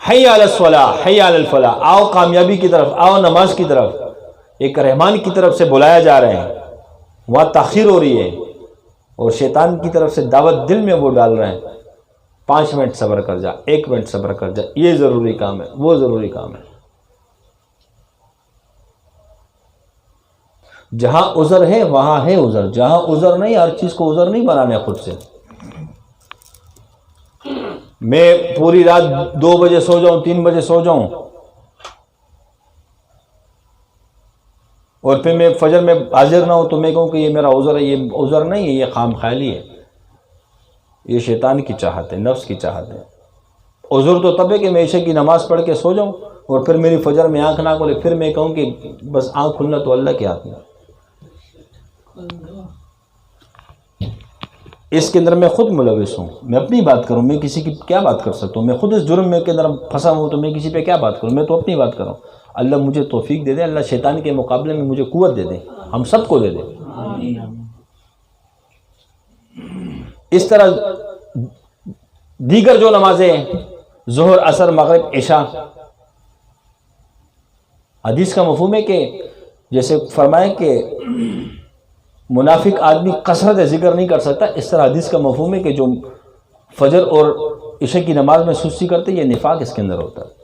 حی علی الصلاح, حی علی الفلاح, آؤ کامیابی کی طرف, آؤ نماز کی طرف. ایک رحمان کی طرف سے بلایا جا رہے ہیں, وہاں تاخیر ہو رہی ہے, اور شیطان کی طرف سے دعوت دل میں وہ ڈال رہے ہیں 5 منٹ صبر کر جا, 1 منٹ صبر کر جا, یہ ضروری کام ہے, وہ ضروری کام ہے. جہاں عذر ہے وہاں ہے عذر, جہاں عذر نہیں, ہر چیز کو عذر نہیں بنانا خود سے. میں پوری رات 2 بجے سو جاؤں, 3 بجے سو جاؤں, اور پھر میں فجر میں حاضر نہ ہوں تو میں کہوں کہ یہ میرا عذر ہے. یہ عذر نہیں ہے, یہ خام خیالی ہے. یہ شیطان کی چاہت ہے, نفس کی چاہت ہے. عذر تو تب ہے کہ میں عشاء کی نماز پڑھ کے سو جاؤں اور پھر میری فجر میں آنکھ نہ کھلے, پھر میں کہوں کہ بس آنکھ کھلنا تو اللہ کے ہاتھ میں. اس کے اندر میں خود ملوث ہوں. میں اپنی بات کروں, میں کسی کی کیا بات کر سکتا ہوں؟ میں خود اس جرم میں کے اندر پھنسا ہوں تو میں کسی پہ کیا بات کروں؟ میں تو اپنی بات کروں. اللہ مجھے توفیق دے دے, اللہ شیطان کے مقابلے میں مجھے قوت دے دے, ہم سب کو دے دے. اس طرح دیگر جو نمازیں ظہر, عصر, مغرب, عشاء, حدیث کا مفہوم ہے کہ جیسے فرمائے کہ منافق آدمی کثرت ذکر نہیں کر سکتا, اس طرح حدیث کا مفہوم ہے کہ جو فجر اور عشاء کی نماز میں سستی کرتے یہ نفاق اس کے اندر ہوتا ہے.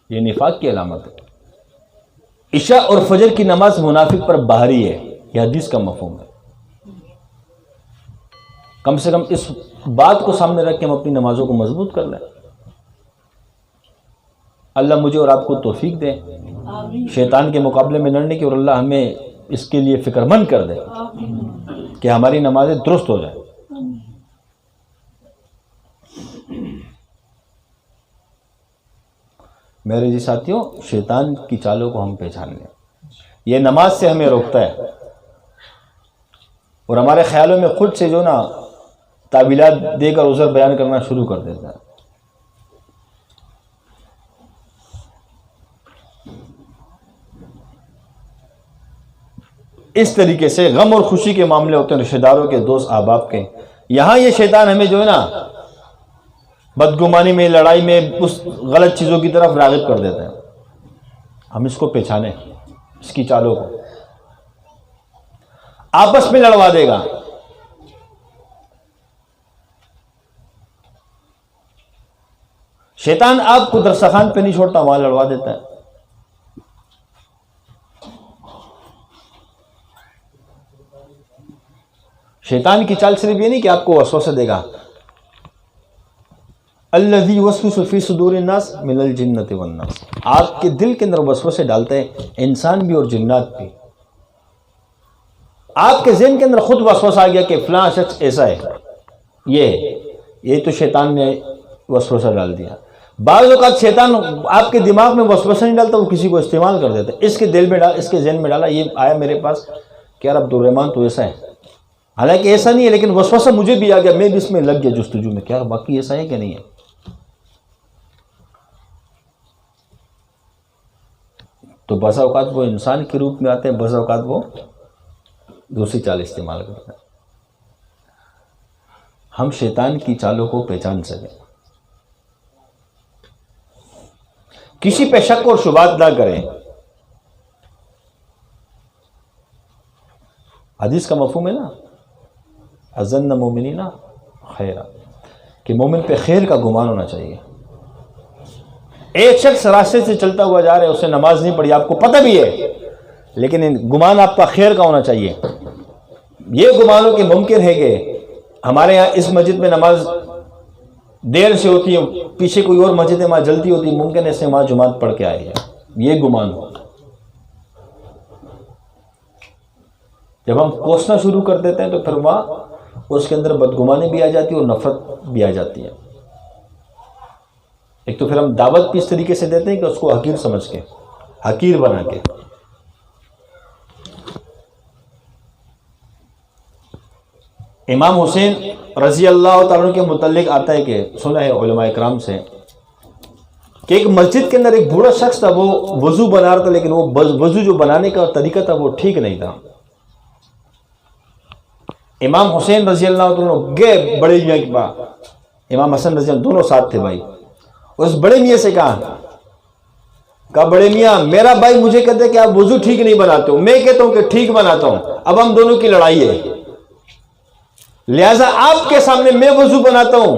یہ نفاق کی علامت ہے. عشاء اور فجر کی نماز منافق پر باہری ہے, یہ حدیث کا مفہوم ہے. کم سے کم اس بات کو سامنے رکھ کے ہم اپنی نمازوں کو مضبوط کر لیں. اللہ مجھے اور آپ کو توفیق دے شیطان کے مقابلے میں لڑنے کی, اور اللہ ہمیں اس کے لیے فکر مند کر دے کہ ہماری نمازیں درست ہو جائیں. میرے جی ساتھیوں، شیطان کی چالوں کو ہم پہچان لیں. یہ نماز سے ہمیں روکتا ہے اور ہمارے خیالوں میں خود سے جو نا تعویلات دے کر عذر بیان کرنا شروع کر دیتا ہے. اس طریقے سے غم اور خوشی کے معاملے ہوتے ہیں رشتہ داروں کے، دوست احباب کے. یہاں یہ شیطان ہمیں جو ہے نا بدگمانی میں، لڑائی میں، اس غلط چیزوں کی طرف راغب کر دیتا ہے. ہم اس کو پہچانیں، اس کی چالوں کو. آپس میں لڑوا دے گا. شیطان آپ کو درستخوان پہ نہیں چھوڑتا، وہاں لڑوا دیتا ہے. شیطان کی چال صرف یہ نہیں کہ آپ کو وسوسہ دے گا. الذی یوسوس فی صدور الناس من الجنۃ والناس، آپ کے دل کے اندر وسوسے ڈالتے ہیں انسان بھی اور جنات بھی. آپ کے ذہن کے اندر خود وسوسہ آ گیا کہ فلاں شخص ایسا ہے، یہ تو شیطان نے وسوسہ ڈال دیا. بعض اوقات شیطان آپ کے دماغ میں وسوسہ نہیں ڈالتا، وہ کسی کو استعمال کر دیتا ہے. اس کے دل میں ڈال، اس کے ذہن میں ڈالا، یہ آیا میرے پاس کہ یار عبد الرحمن تو ایسا ہے، حالانکہ ایسا نہیں ہے، لیکن وسوسہ مجھے بھی آ گیا، میں بھی اس میں لگ گیا جستجو میں، کیا باقی ایسا ہے کہ نہیں ہے. تو بعض اوقات وہ انسان کے روپ میں آتے ہیں، بعض اوقات وہ دوسری چال استعمال کرتے ہیں. ہم شیطان کی چالوں کو پہچان سکیں، کسی پہ شک اور شبہات نہ کریں. حدیث کا مفہوم ہے نا، اظن مومنین خیرا، کہ مومن پہ خیر کا گمان ہونا چاہیے. ایک شخص راستے سے چلتا ہوا جا رہا ہے، اس نے نماز نہیں پڑھی، آپ کو پتہ بھی ہے، لیکن گمان آپ کا خیر کا ہونا چاہیے. یہ گمان ہو کہ ممکن ہے کہ ہمارے یہاں اس مسجد میں نماز دیر سے ہوتی ہے، پیچھے کوئی اور مسجد ہے وہاں جلدی ہوتی ہے، ممکن ہے سے وہاں جماعت پڑھ کے آئے. یہ گمان ہو. جب ہم کوسنا شروع کر دیتے ہیں تو پھر وہاں اس کے اندر بدگمانی بھی آ جاتی ہے اور نفرت بھی آ جاتی ہے. ایک تو پھر ہم دعوت بھی اس طریقے سے دیتے ہیں کہ اس کو حقیر سمجھ کے، حقیر بنا کے. امام حسین رضی اللہ تعالیٰ کے متعلق آتا ہے کہ سنا ہے علماء اکرام سے کہ ایک مسجد کے اندر ایک بوڑھا شخص تھا، وہ وضو بنا رہا تھا، لیکن وہ وضو جو بنانے کا طریقہ تھا وہ ٹھیک نہیں تھا. امام حسین رضی اللہ عنہ گئے بڑے میاں کے پاس، امام حسن رضی اللہ دونوں ساتھ تھے بھائی. اس بڑے میاں سے کہا بڑے میاں میرا بھائی مجھے کہتے ہیں کہ آپ وضو ٹھیک نہیں بناتے ہو، میں کہتا ہوں کہ ٹھیک بناتا ہوں، اب ہم دونوں کی لڑائی ہے، لہذا آپ کے سامنے میں وضو بناتا ہوں،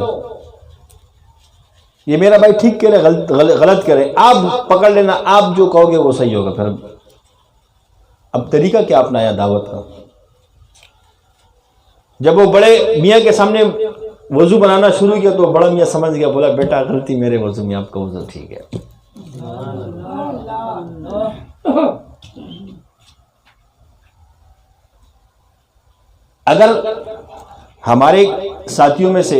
یہ میرا بھائی ٹھیک کرے غلط کرے، آپ پکڑ لینا، آپ جو کہو گے وہ صحیح ہوگا. پھر اب طریقہ کیا اپنایا دعوت کا؟ جب وہ بڑے میاں کے سامنے وضو بنانا شروع کیا تو بڑا میاں سمجھ گیا، بولا بیٹا غلطی میرے وضو میں، آپ کا وضو ٹھیک ہے. اگر ہمارے ساتھیوں میں سے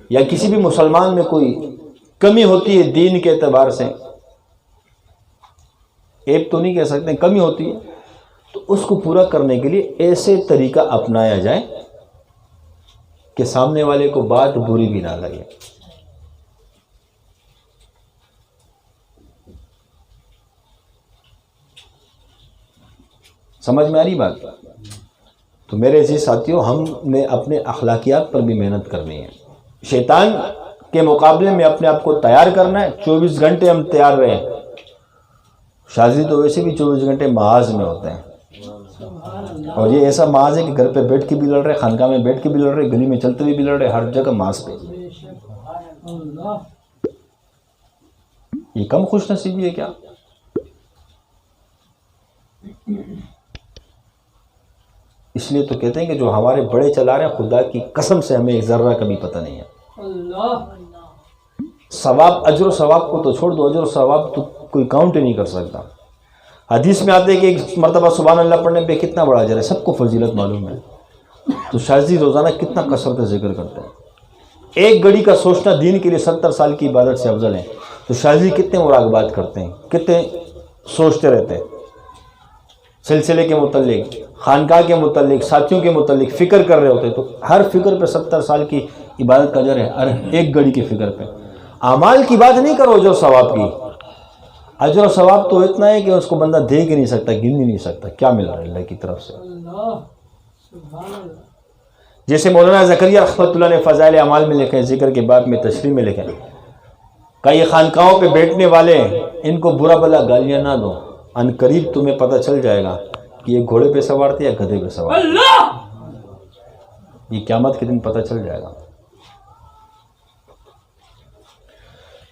یا کسی بھی مسلمان میں کوئی کمی ہوتی ہے دین کے اعتبار سے، عیب تو نہیں کہہ سکتے، کمی ہوتی ہے، تو اس کو پورا کرنے کے لیے ایسے طریقہ اپنایا جائے کہ سامنے والے کو بات بری بھی نہ لگے. سمجھ میں آ رہی بات؟ تو میرے عزیز ساتھیوں، ہم نے اپنے اخلاقیات پر بھی محنت کرنی ہے. شیطان کے مقابلے میں اپنے آپ کو تیار کرنا ہے. 24 گھنٹے ہم تیار رہیں. شادی تو ویسے بھی 24 گھنٹے محاذ میں ہوتے ہیں، اور یہ ایسا محاذ ہے کہ گھر پہ بیٹھ کے بھی لڑ رہے، خانقاہ میں بیٹھ کے بھی لڑ رہے، گلی میں چلتے ہوئے بھی لڑ رہے، ہر جگہ محاذ پہ. یہ کم خوش نصیبی ہے کیا؟ اس لیے تو کہتے ہیں کہ جو ہمارے بڑے چلا رہے ہیں، خدا کی قسم سے ہمیں ایک ذرہ کبھی پتہ نہیں ہے. ثواب، اجر و ثواب کو تو چھوڑ دو، اجر و ثواب تو کوئی کاؤنٹ ہی نہیں کر سکتا. حدیث میں آتے ہیں کہ ایک مرتبہ سبحان اللہ پڑھنے پہ کتنا بڑا اجر ہے، سب کو فضیلت معلوم ہے. تو شاذی روزانہ کتنا کثرت ذکر کرتے ہیں. ایک گھڑی کا سوچنا دین کے لیے 70 سال کی عبادت سے افضل ہے. تو شاہ جی کتنے مراقبات کرتے ہیں، کتنے سوچتے رہتے ہیں سلسلے کے متعلق، خانقاہ کے متعلق، ساتھیوں کے متعلق فکر کر رہے ہوتے ہیں۔ تو ہر فکر پہ 70 سال کی عبادت کا اجر ہے، ہر ایک گھڑی کی فکر پہ۔ اعمال کی بات نہیں کرو، اجر و ثواب کی۔ اجر و ثواب تو اتنا ہے کہ اس کو بندہ دیکھ ہی نہیں سکتا، گن ہی نہیں سکتا کیا مل رہا ہے اللہ کی طرف سے۔ جیسے مولانا زکریا رحمۃ اللہ نے فضائل اعمال میں لکھے، ذکر کے باب میں تشریح میں لکھے کہ یہ خانقاہوں پہ بیٹھنے والے ان کو برا بلا گالیاں نہ دو، ان قریب تمہیں پتہ چل جائے گا کہ یہ گھوڑے پہ سوار تھے یا گدھے پہ سوار تھے۔ یہ قیامت کے دن پتہ چل جائے گا۔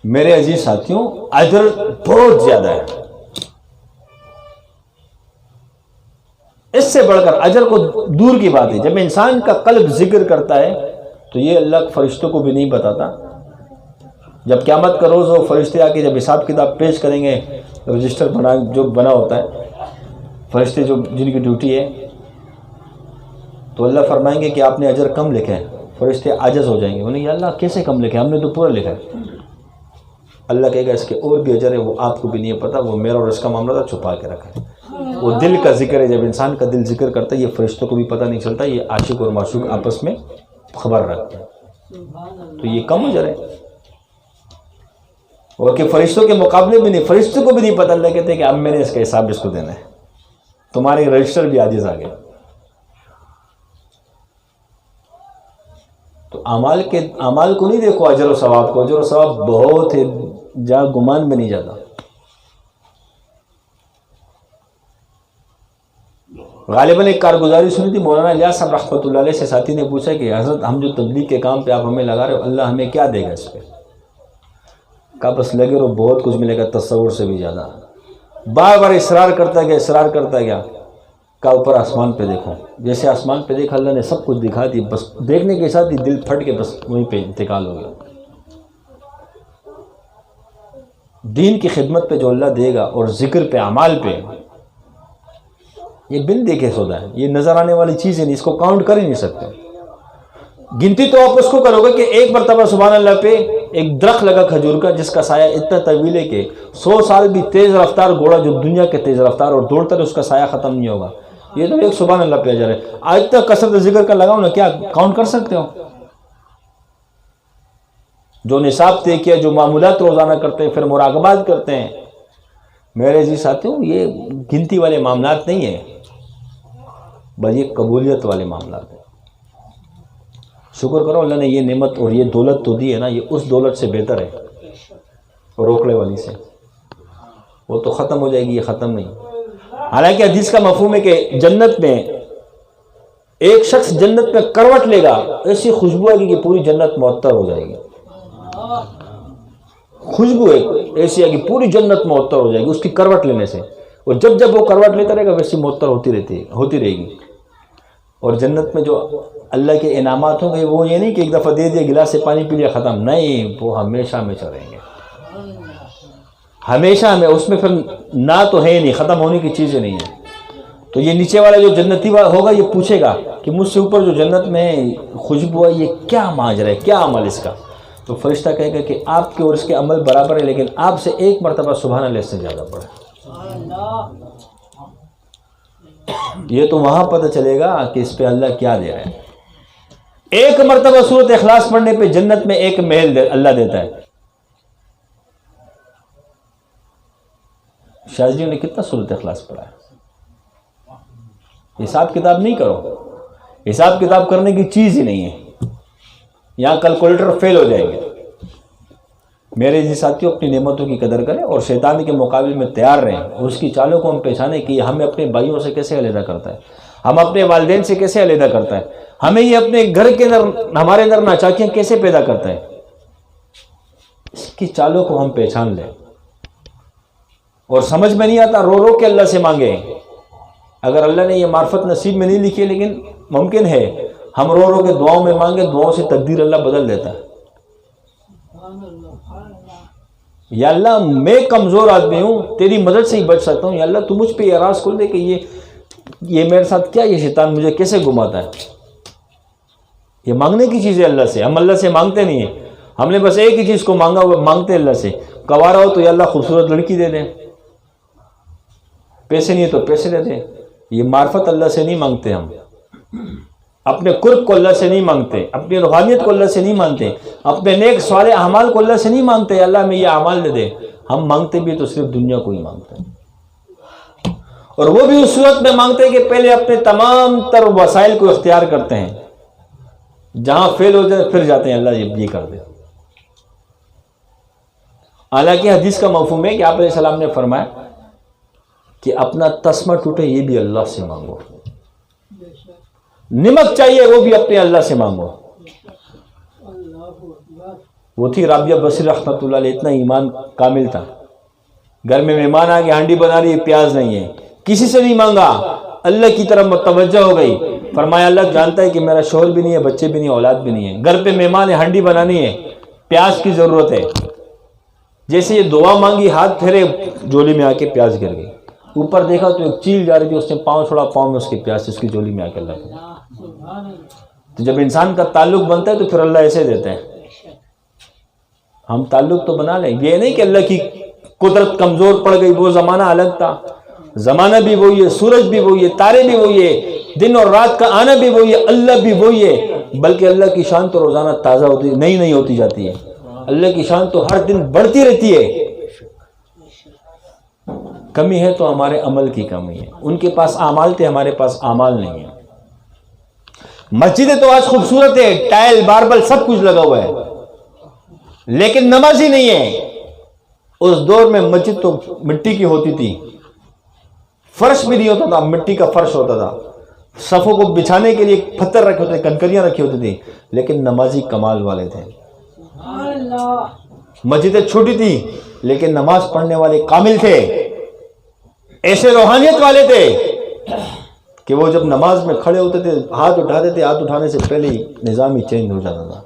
میرے عزیز ساتھیوں، اجر بہت زیادہ ہے۔ اس سے بڑھ کر اجر کو دور کی بات ہے، جب انسان کا قلب ذکر کرتا ہے تو یہ اللہ فرشتوں کو بھی نہیں بتاتا۔ جب قیامت کا روز ہو، فرشتے آ کے جب حساب کتاب پیش کریں گے، رجسٹر جو بنا ہوتا ہے، فرشتے جن کی ڈیوٹی ہے، تو اللہ فرمائیں گے کہ آپ نے اجر کم لکھا ہے۔ فرشتے عاجز ہو جائیں گے، انہیں یا اللہ کیسے کم لکھا ہے، ہم نے تو پورا لکھا ہے۔ اللہ کہے گا اس کے اور بھی اجر ہے، وہ آپ کو بھی نہیں پتا، وہ میرا اور اس کا معاملہ تھا، چھپا کے رکھا ہے۔ وہ دل کا ذکر ہے، جب انسان کا دل ذکر کرتا ہے یہ فرشتوں کو بھی پتہ نہیں چلتا، یہ عاشق اور معشوق آپس میں خبر رکھتے ہیں، تو یہ کم اجر ہے۔ اور کہ فرشتوں کے مقابلے بھی نہیں، فرشتوں کو بھی نہیں پتہ، اللہ کہتے ہیں کہ اب میں نے اس کا حساب اس کو دینا ہے، تمہارے رجسٹر بھی عاجز آ گئے۔ تو اعمال کو نہیں دیکھو، اجر و ثواب کو، اجر و ثواب بہت ہے، جہاں گمان میں نہیں جاتا۔ غالباً ایک کارگزاری سنی تھی، مولانا الیاس صاحب رحمۃ اللہ علیہ سے ساتھی نے پوچھا کہ حضرت ہم جو تبلیغ کے کام پہ آپ ہمیں لگا رہے ہو، اللہ ہمیں کیا دے گا اس پہ؟ کہا بس لگے رہو، بہت کچھ ملے گا، تصور سے بھی زیادہ۔ بار بار اصرار کرتا گیا، کہا اوپر آسمان پہ دیکھو۔ جیسے آسمان پہ دیکھا، اللہ نے سب کچھ دکھا دی، بس دیکھنے کے ساتھ ہی دل پھٹ کے بس وہیں پہ انتقال ہو گیا۔ دین کی خدمت پہ جو اللہ دے گا اور ذکر پہ، اعمال پہ، یہ بن دیکھے سودا ہے، یہ نظر آنے والی چیز ہے نہیں، اس کو کاؤنٹ کر ہی نہیں سکتے۔ گنتی تو آپ اس کو کرو گے کہ ایک مرتبہ سبحان اللہ پہ ایک درخت لگا کھجور کا، جس کا سایہ اتنا طویل ہے کہ 100 سال بھی تیز رفتار گھوڑا جو دنیا کے تیز رفتار اور دوڑتا ہے، اس کا سایہ ختم نہیں ہوگا۔ یہ تو ایک سبحان اللہ پہ اجر ہے۔ آج تک کثرت ذکر کا لگاؤ نا، کیا کاؤنٹ کر سکتے ہو؟ جو نصاب طے کیا، جو معمولات روزانہ کرتے ہیں، پھر مراقبات کرتے ہیں، میرے جی ساتھیوں، یہ گنتی والے معاملات نہیں ہیں، بس یہ قبولیت والے معاملات ہیں۔ شکر کرو اللہ نے یہ نعمت اور یہ دولت تو دی ہے نا، یہ اس دولت سے بہتر ہے روکڑے والی سے، وہ تو ختم ہو جائے گی، یہ ختم نہیں۔ حالانکہ حدیث کا مفہوم ہے کہ جنت میں ایک شخص جنت میں کروٹ لے گا، ایسی خوشبو آئے گی کہ پوری جنت معطر ہو جائے گی۔ خوشبو ایسی آئے گی، پوری جنت معطر ہو جائے گی اس کی کروٹ لینے سے، اور جب وہ کروٹ لیتا رہے گا ویسی معطر ہوتی رہے گی۔ اور جنت میں جو اللہ کے انعامات ہوں گے، وہ یہ نہیں کہ ایک دفعہ دے دیا، گلاس سے پانی پی لیا ختم، نہیں، وہ ہمیشہ ہمیشہ رہیں گے، ہمیشہ ہمیں اس میں پھر نہ تو ہے نہیں، ختم ہونے کی چیزیں نہیں ہیں۔ تو یہ نیچے والا جو جنتی ہوگا یہ پوچھے گا کہ مجھ سے اوپر جو جنت میں خوشبو ہے، یہ کیا ماجرا ہے، کیا عمل اس کا؟ تو فرشتہ کہے گا کہ آپ کے اور اس کے عمل برابر ہے، لیکن آپ سے ایک مرتبہ سبحان اللہ سے زیادہ پڑھے۔ یہ تو وہاں پتہ چلے گا کہ اس پہ اللہ کیا دے رہا ہے۔ ایک مرتبہ سورۃ اخلاص پڑھنے پہ جنت میں ایک محل اللہ دیتا ہے۔ شاہ جی نے کتنا سورۃ اخلاص پڑھا ہے؟ حساب کتاب نہیں کرو، حساب کتاب کرنے کی چیز ہی نہیں ہے، یہاں کیلکولیٹر فیل ہو جائیں گے۔ میرے جی ساتھیوں، اپنی نعمتوں کی قدر کریں اور شیطان کے مقابلے میں تیار رہیں، اور اس کی چالوں کو ہم پہچانیں کہ ہمیں اپنے بھائیوں سے کیسے علیحدہ کرتا ہے، ہم اپنے والدین سے کیسے علیحدہ کرتا ہے، ہمیں یہ اپنے گھر کے اندر، ہمارے اندر ناچاکیاں کیسے پیدا کرتا ہے۔ اس کی چالوں کو ہم پہچان لیں، اور سمجھ میں نہیں آتا رو رو کے اللہ سے مانگیں۔ اگر اللہ نے یہ معرفت نصیب میں نہیں لکھی ہے، لیکن ممکن ہے ہم رو رو کے دعاؤں میں مانگیں، دعاؤں سے تقدیر اللہ بدل دیتا ہے۔ یا اللہ میں کمزور آدمی ہوں، تیری مدد سے ہی بچ سکتا ہوں، یا اللہ تو مجھ پہ یہ راز کھول دے کہ یہ میرے ساتھ کیا، یہ شیطان مجھے کیسے گھماتا ہے۔ یہ مانگنے کی چیز ہے اللہ سے، ہم اللہ سے مانگتے نہیں ہیں، ہم نے بس ایک ہی چیز کو مانگا ہوا، مانگتے اللہ سے، کوارا ہو تو یا اللہ خوبصورت لڑکی دے دیں، پیسے نہیں ہے تو پیسے دے دیں. یہ معرفت اللہ سے نہیں مانگتے، ہم اپنے قرب کو اللہ سے نہیں مانگتے، اپنی روحانیت کو اللہ سے نہیں مانگتے، اپنے نیک صالح اعمال کو اللہ سے نہیں مانگتے اللہ ہمیں یہ اعمال دے دے. ہم مانگتے بھی تو صرف دنیا کو ہی مانگتے ہیں، اور وہ بھی اس صورت میں مانگتے ہیں کہ پہلے اپنے تمام تر وسائل کو اختیار کرتے ہیں، جہاں فیل ہو جائے پھر جاتے ہیں اللہ یہ کر دے. حالانکہ حدیث کا مفہوم ہے کہ آپ علیہ السلام نے فرمایا کہ اپنا تسمہ ٹوٹے یہ بھی اللہ سے مانگو، نمک چاہیے وہ بھی اپنے اللہ سے مانگو. وہ تھی رابعہ بصری رحمۃ اللہ علیہ، اتنا ایمان کامل تھا، گھر میں مہمان آ کے ہانڈی بنا رہی ہے، پیاز نہیں ہے، کسی سے نہیں مانگا، اللہ کی طرف متوجہ ہو گئی. فرمایا اللہ جانتا ہے کہ میرا شوہر بھی نہیں ہے، بچے بھی نہیں، اولاد بھی نہیں ہے، گھر پہ مہمان ہے، ہانڈی بنانی ہے، پیاز کی ضرورت ہے. جیسے یہ دعا مانگی، ہاتھ پھیرے، جولی میں آ کے پیاز گر گئی. اوپر دیکھا تو ایک چیل جا رہی تھی، اس نے پاؤں چھوڑا، پاؤں میں اس کی پیاز اس کی جولی میں آ کے اللہ کو. تو جب انسان کا تعلق بنتا ہے تو پھر اللہ ایسے دیتے ہیں. ہم تعلق تو بنا لیں، یہ نہیں کہ اللہ کی قدرت کمزور پڑ گئی، وہ زمانہ الگ تھا، زمانہ بھی وہی ہے، سورج بھی وہی ہے، تارے بھی وہی ہے، دن اور رات کا آنا بھی وہی ہے، اللہ بھی وہی ہے. بلکہ اللہ کی شان تو روزانہ تازہ ہوتی، نئی ہوتی جاتی ہے. اللہ کی شان تو ہر دن بڑھتی رہتی ہے. کمی ہے تو ہمارے عمل کی کمی ہے. ان کے پاس اعمال تھے، ہمارے پاس اعمال نہیں ہے. مسجدیں تو آج خوبصورت ہے، ٹائل ماربل سب کچھ لگا ہوا ہے، لیکن نمازی نہیں ہے. اس دور میں مسجد تو مٹی کی ہوتی تھی، فرش بھی نہیں ہوتا تھا، مٹی کا فرش ہوتا تھا، صفوں کو بچھانے کے لیے پتھر رکھے ہوتے، کنکریاں رکھی ہوتی تھی، لیکن نمازی کمال والے تھے. مسجدیں چھوٹی تھی لیکن نماز پڑھنے والے کامل تھے، ایسے روحانیت والے تھے کہ وہ جب نماز میں کھڑے ہوتے تھے، ہاتھ اٹھاتے تھے، ہاتھ اٹھانے سے پہلے ہی نظام ہی چینج ہو جاتا تھا.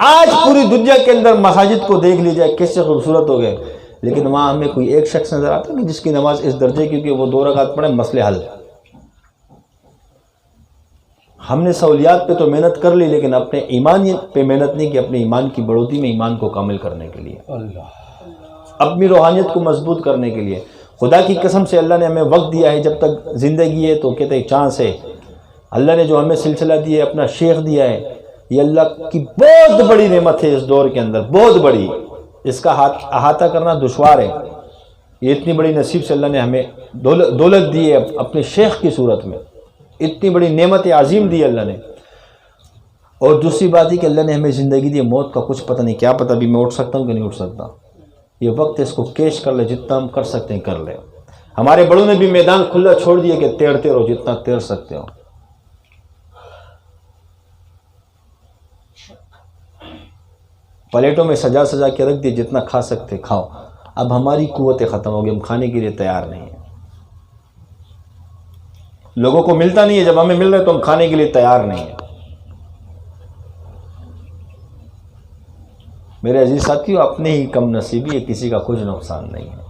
آج پوری دنیا کے اندر مساجد کو دیکھ لیجیے کیسے خوبصورت ہو گئے، لیکن وہاں ہمیں کوئی ایک شخص نظر آتا ہے کہ جس کی نماز اس درجے کی کہ وہ 2 رکعت پڑھے، مسئلے حل. ہم نے سہولیات پہ تو محنت کر لی لیکن اپنے ایمان پہ محنت نہیں کی، اپنے ایمان کی بڑھوتی میں ایمان کو کامل کرنے کے لیے، اپنی روحانیت کو مضبوط کرنے کے لیے. خدا کی قسم سے اللہ نے ہمیں وقت دیا ہے، جب تک زندگی ہے تو کہتے ہیں چانس ہے. اللہ نے جو ہمیں سلسلہ دیا ہے، اپنا شیخ دیا ہے، یہ اللہ کی بہت بڑی نعمت ہے اس دور کے اندر، بہت بڑی. اس کا احاطہ کرنا دشوار ہے. یہ اتنی بڑی نصیب سے اللہ نے ہمیں دولت دی ہے اپنے شیخ کی صورت میں، اتنی بڑی نعمت عظیم دی اللہ نے. اور دوسری بات ہے کہ اللہ نے ہمیں زندگی دی، موت کا کچھ پتہ نہیں، کیا پتہ ابھی میں اٹھ سکتا ہوں کہ نہیں اٹھ سکتا. یہ وقت اس کو کیش کر لے، جتنا ہم کر سکتے ہیں کر لیں. ہمارے بڑوں نے بھی میدان کھلا چھوڑ دیا کہ تیرتے رہو جتنا تیر سکتے ہو. پلیٹوں میں سجا سجا کے رکھ دیے، جتنا کھا سکتے کھاؤ. اب ہماری قوتیں ختم ہو گئی، ہم کھانے کے لیے تیار نہیں ہیں. لوگوں کو ملتا نہیں ہے، جب ہمیں مل رہا ہے تو ہم کھانے کے لیے تیار نہیں ہیں. میرے عزیز ساتھیو، اپنے ہی کم نصیبی ہے، کسی کا کچھ نقصان نہیں ہے.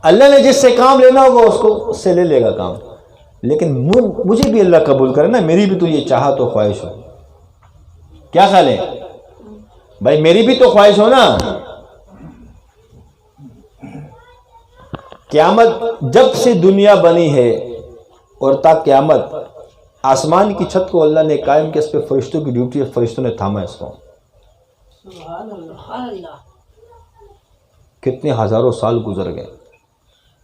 اللہ نے جس سے کام لینا ہوگا اس سے لے لے گا کام. لیکن مجھے بھی اللہ قبول کرے نا، میری بھی تو یہ چاہت و خواہش ہو. کیا خیال ہے بھائی؟ میری بھی تو خواہش ہو نا. قیامت جب سے دنیا بنی ہے اور تا قیامت، آسمان کی چھت کو اللہ نے قائم کیا، اس پہ فرشتوں کی ڈیوٹی ہے، فرشتوں نے تھاما اس کو. کتنے ہزاروں سال گزر گئے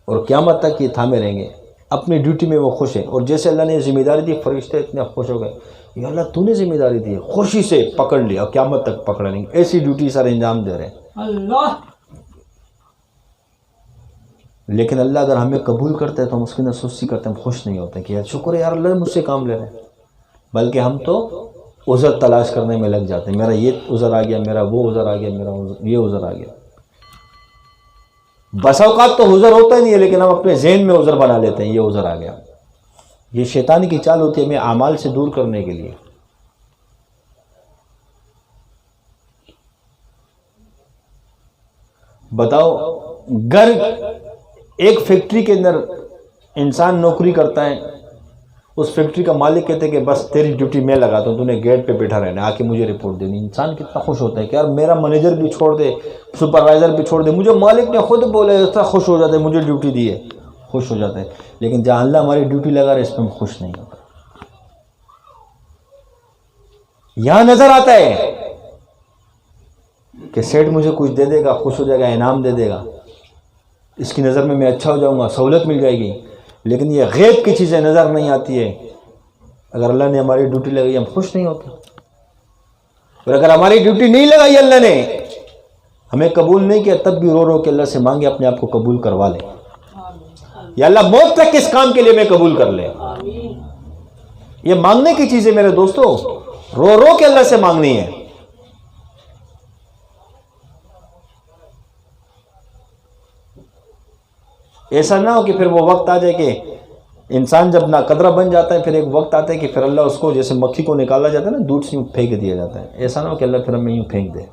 اور قیامت تک یہ تھامے رہیں گے. اپنی ڈیوٹی میں وہ خوش ہیں. اور جیسے اللہ نے ذمہ داری دی، فرشتے اتنے خوش ہو گئے، یا اللہ تو نے ذمہ داری دی، خوشی سے پکڑ لیا اور قیامت تک پکڑ لیں گے. ایسی ڈیوٹی سارے انجام دے رہے ہیں اللہ. لیکن اللہ اگر ہمیں قبول کرتا ہے تو ہم اس کے اندر سستی کرتے ہیں، ہم خوش نہیں ہوتے کہ یار شکر ہے یار اللہ مجھ سے کام لے رہے ہیں. بلکہ ہم تو عذر تلاش کرنے میں لگ جاتے ہیں، میرا یہ عذر آ گیا، میرا وہ عذر آ گیا، میرا یہ عذر آ گیا. بس اوقات تو عذر ہوتا ہی نہیں ہے، لیکن ہم اپنے ذہن میں عذر بنا لیتے ہیں، یہ عذر آ گیا. یہ شیطان کی چال ہوتی ہے ہمیں اعمال سے دور کرنے کے لیے. بتاؤ، گھر ایک فیکٹری کے اندر انسان نوکری کرتا ہے، اس فیکٹری کا مالک کہتے کہ بس تیری ڈیوٹی میں لگاتا ہوں، تو نے گیٹ پہ بیٹھا رہنا، آ کے مجھے رپورٹ دینی۔ انسان کتنا خوش ہوتا ہے کہ یار میرا مینیجر بھی چھوڑ دے، سپروائزر بھی چھوڑ دے، مجھے مالک نے خود بولے، اتنا خوش ہو جاتا ہے، مجھے ڈیوٹی دی ہے، خوش ہو جاتا ہے۔ لیکن جہاں اللہ ہماری ڈیوٹی لگا رہے اس پہ ہم خوش نہیں ہوتا۔ یہاں نظر آتا ہے کہ سیٹ مجھے کچھ دے دے گا، خوش ہو جائے گا، انعام دے دے گا، اس کی نظر میں اچھا ہو جاؤں گا، سہولت مل جائے گی، لیکن یہ غیب کی چیزیں نظر نہیں آتی ہے۔ اگر اللہ نے ہماری ڈیوٹی لگائی ہم خوش نہیں ہوتے، اور اگر ہماری ڈیوٹی نہیں لگائی اللہ نے، ہمیں قبول نہیں کیا، تب بھی رو رو کے اللہ سے مانگے اپنے آپ کو قبول کروا لے، یا اللہ موت تک کس کام کے لیے میں قبول کر لے۔ یہ مانگنے کی چیز ہے میرے دوستو، رو رو کے اللہ سے مانگنی ہے۔ ایسا نہ ہو کہ پھر وہ وقت آ جائے کہ انسان جب ناقدرہ بن جاتا ہے، پھر ایک وقت آتا ہے کہ پھر اللہ اس کو جیسے مکھی کو نکالا جاتا ہے نا، دودھ سے یوں پھینک دیا جاتا ہے، ایسا نہ ہو کہ اللہ پھر ہمیں یوں پھینک دے۔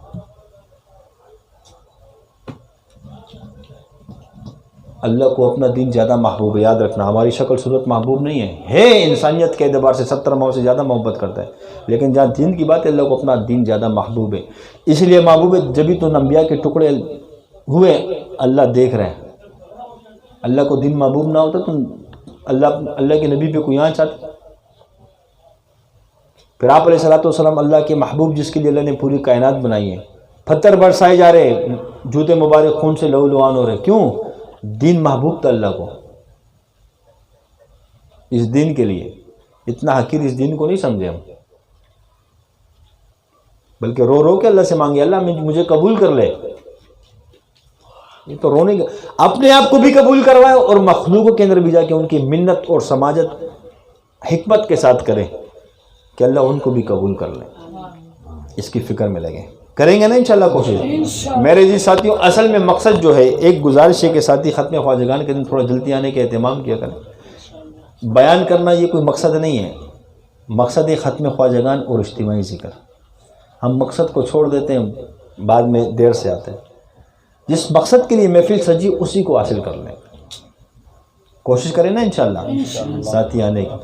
اللہ کو اپنا دین زیادہ محبوب ہے، یاد رکھنا، ہماری شکل صورت محبوب نہیں ہے انسانیت کے اعتبار سے 70 ماؤں سے زیادہ محبت کرتا ہے، لیکن جہاں دین کی بات ہے اللہ کو اپنا دین زیادہ محبوب ہے۔ اس لیے محبوب ہے جبھی تو انبیاء کے ٹکڑے ہوئے، اللہ دیکھ رہے ہیں۔ اللہ کو دین محبوب نہ ہوتا تو اللہ کے نبی پہ کوئی آنچ آتی؟ پھر آپ علیہ الصلوۃ والسلام اللہ کے محبوب، جس کے لیے اللہ نے پوری کائنات بنائی ہے، پتھر برسائے جا رہے، جوتے مبارک خون سے لہو لہان ہو رہے، کیوں؟ دین محبوب تھا اللہ کو، اس دین کے لیے۔ اتنا حقیر اس دین کو نہیں سمجھے ہم، بلکہ رو رو کے اللہ سے مانگے، اللہ مجھے قبول کر لے۔ یہ تو رونے کا، اپنے آپ کو بھی قبول کروائے اور مخلوقوں کے اندر بھی جا کے ان کی منت اور سماجت حکمت کے ساتھ کرے کہ اللہ ان کو بھی قبول کر لے۔ اس کی فکر میں لگے، کریں گے نا انشاءاللہ کوشش۔ میرے جی ساتھیوں، اصل میں مقصد جو ہے، ایک گزارش ہے کہ ساتھی ختم خواجگان کے دن تھوڑا جلدی آنے کے اہتمام کیا کریں۔ بیان کرنا یہ کوئی مقصد نہیں ہے، مقصد ہے ختم خواجگان اور اجتماعی ذکر۔ ہم مقصد کو چھوڑ دیتے ہیں، بعد میں دیر سے آتے ہیں۔ جس مقصد کے لیے محفل سجی اسی کو حاصل کر لیں، کوشش کریں نا انشاءاللہ ساتھی آنے کی۔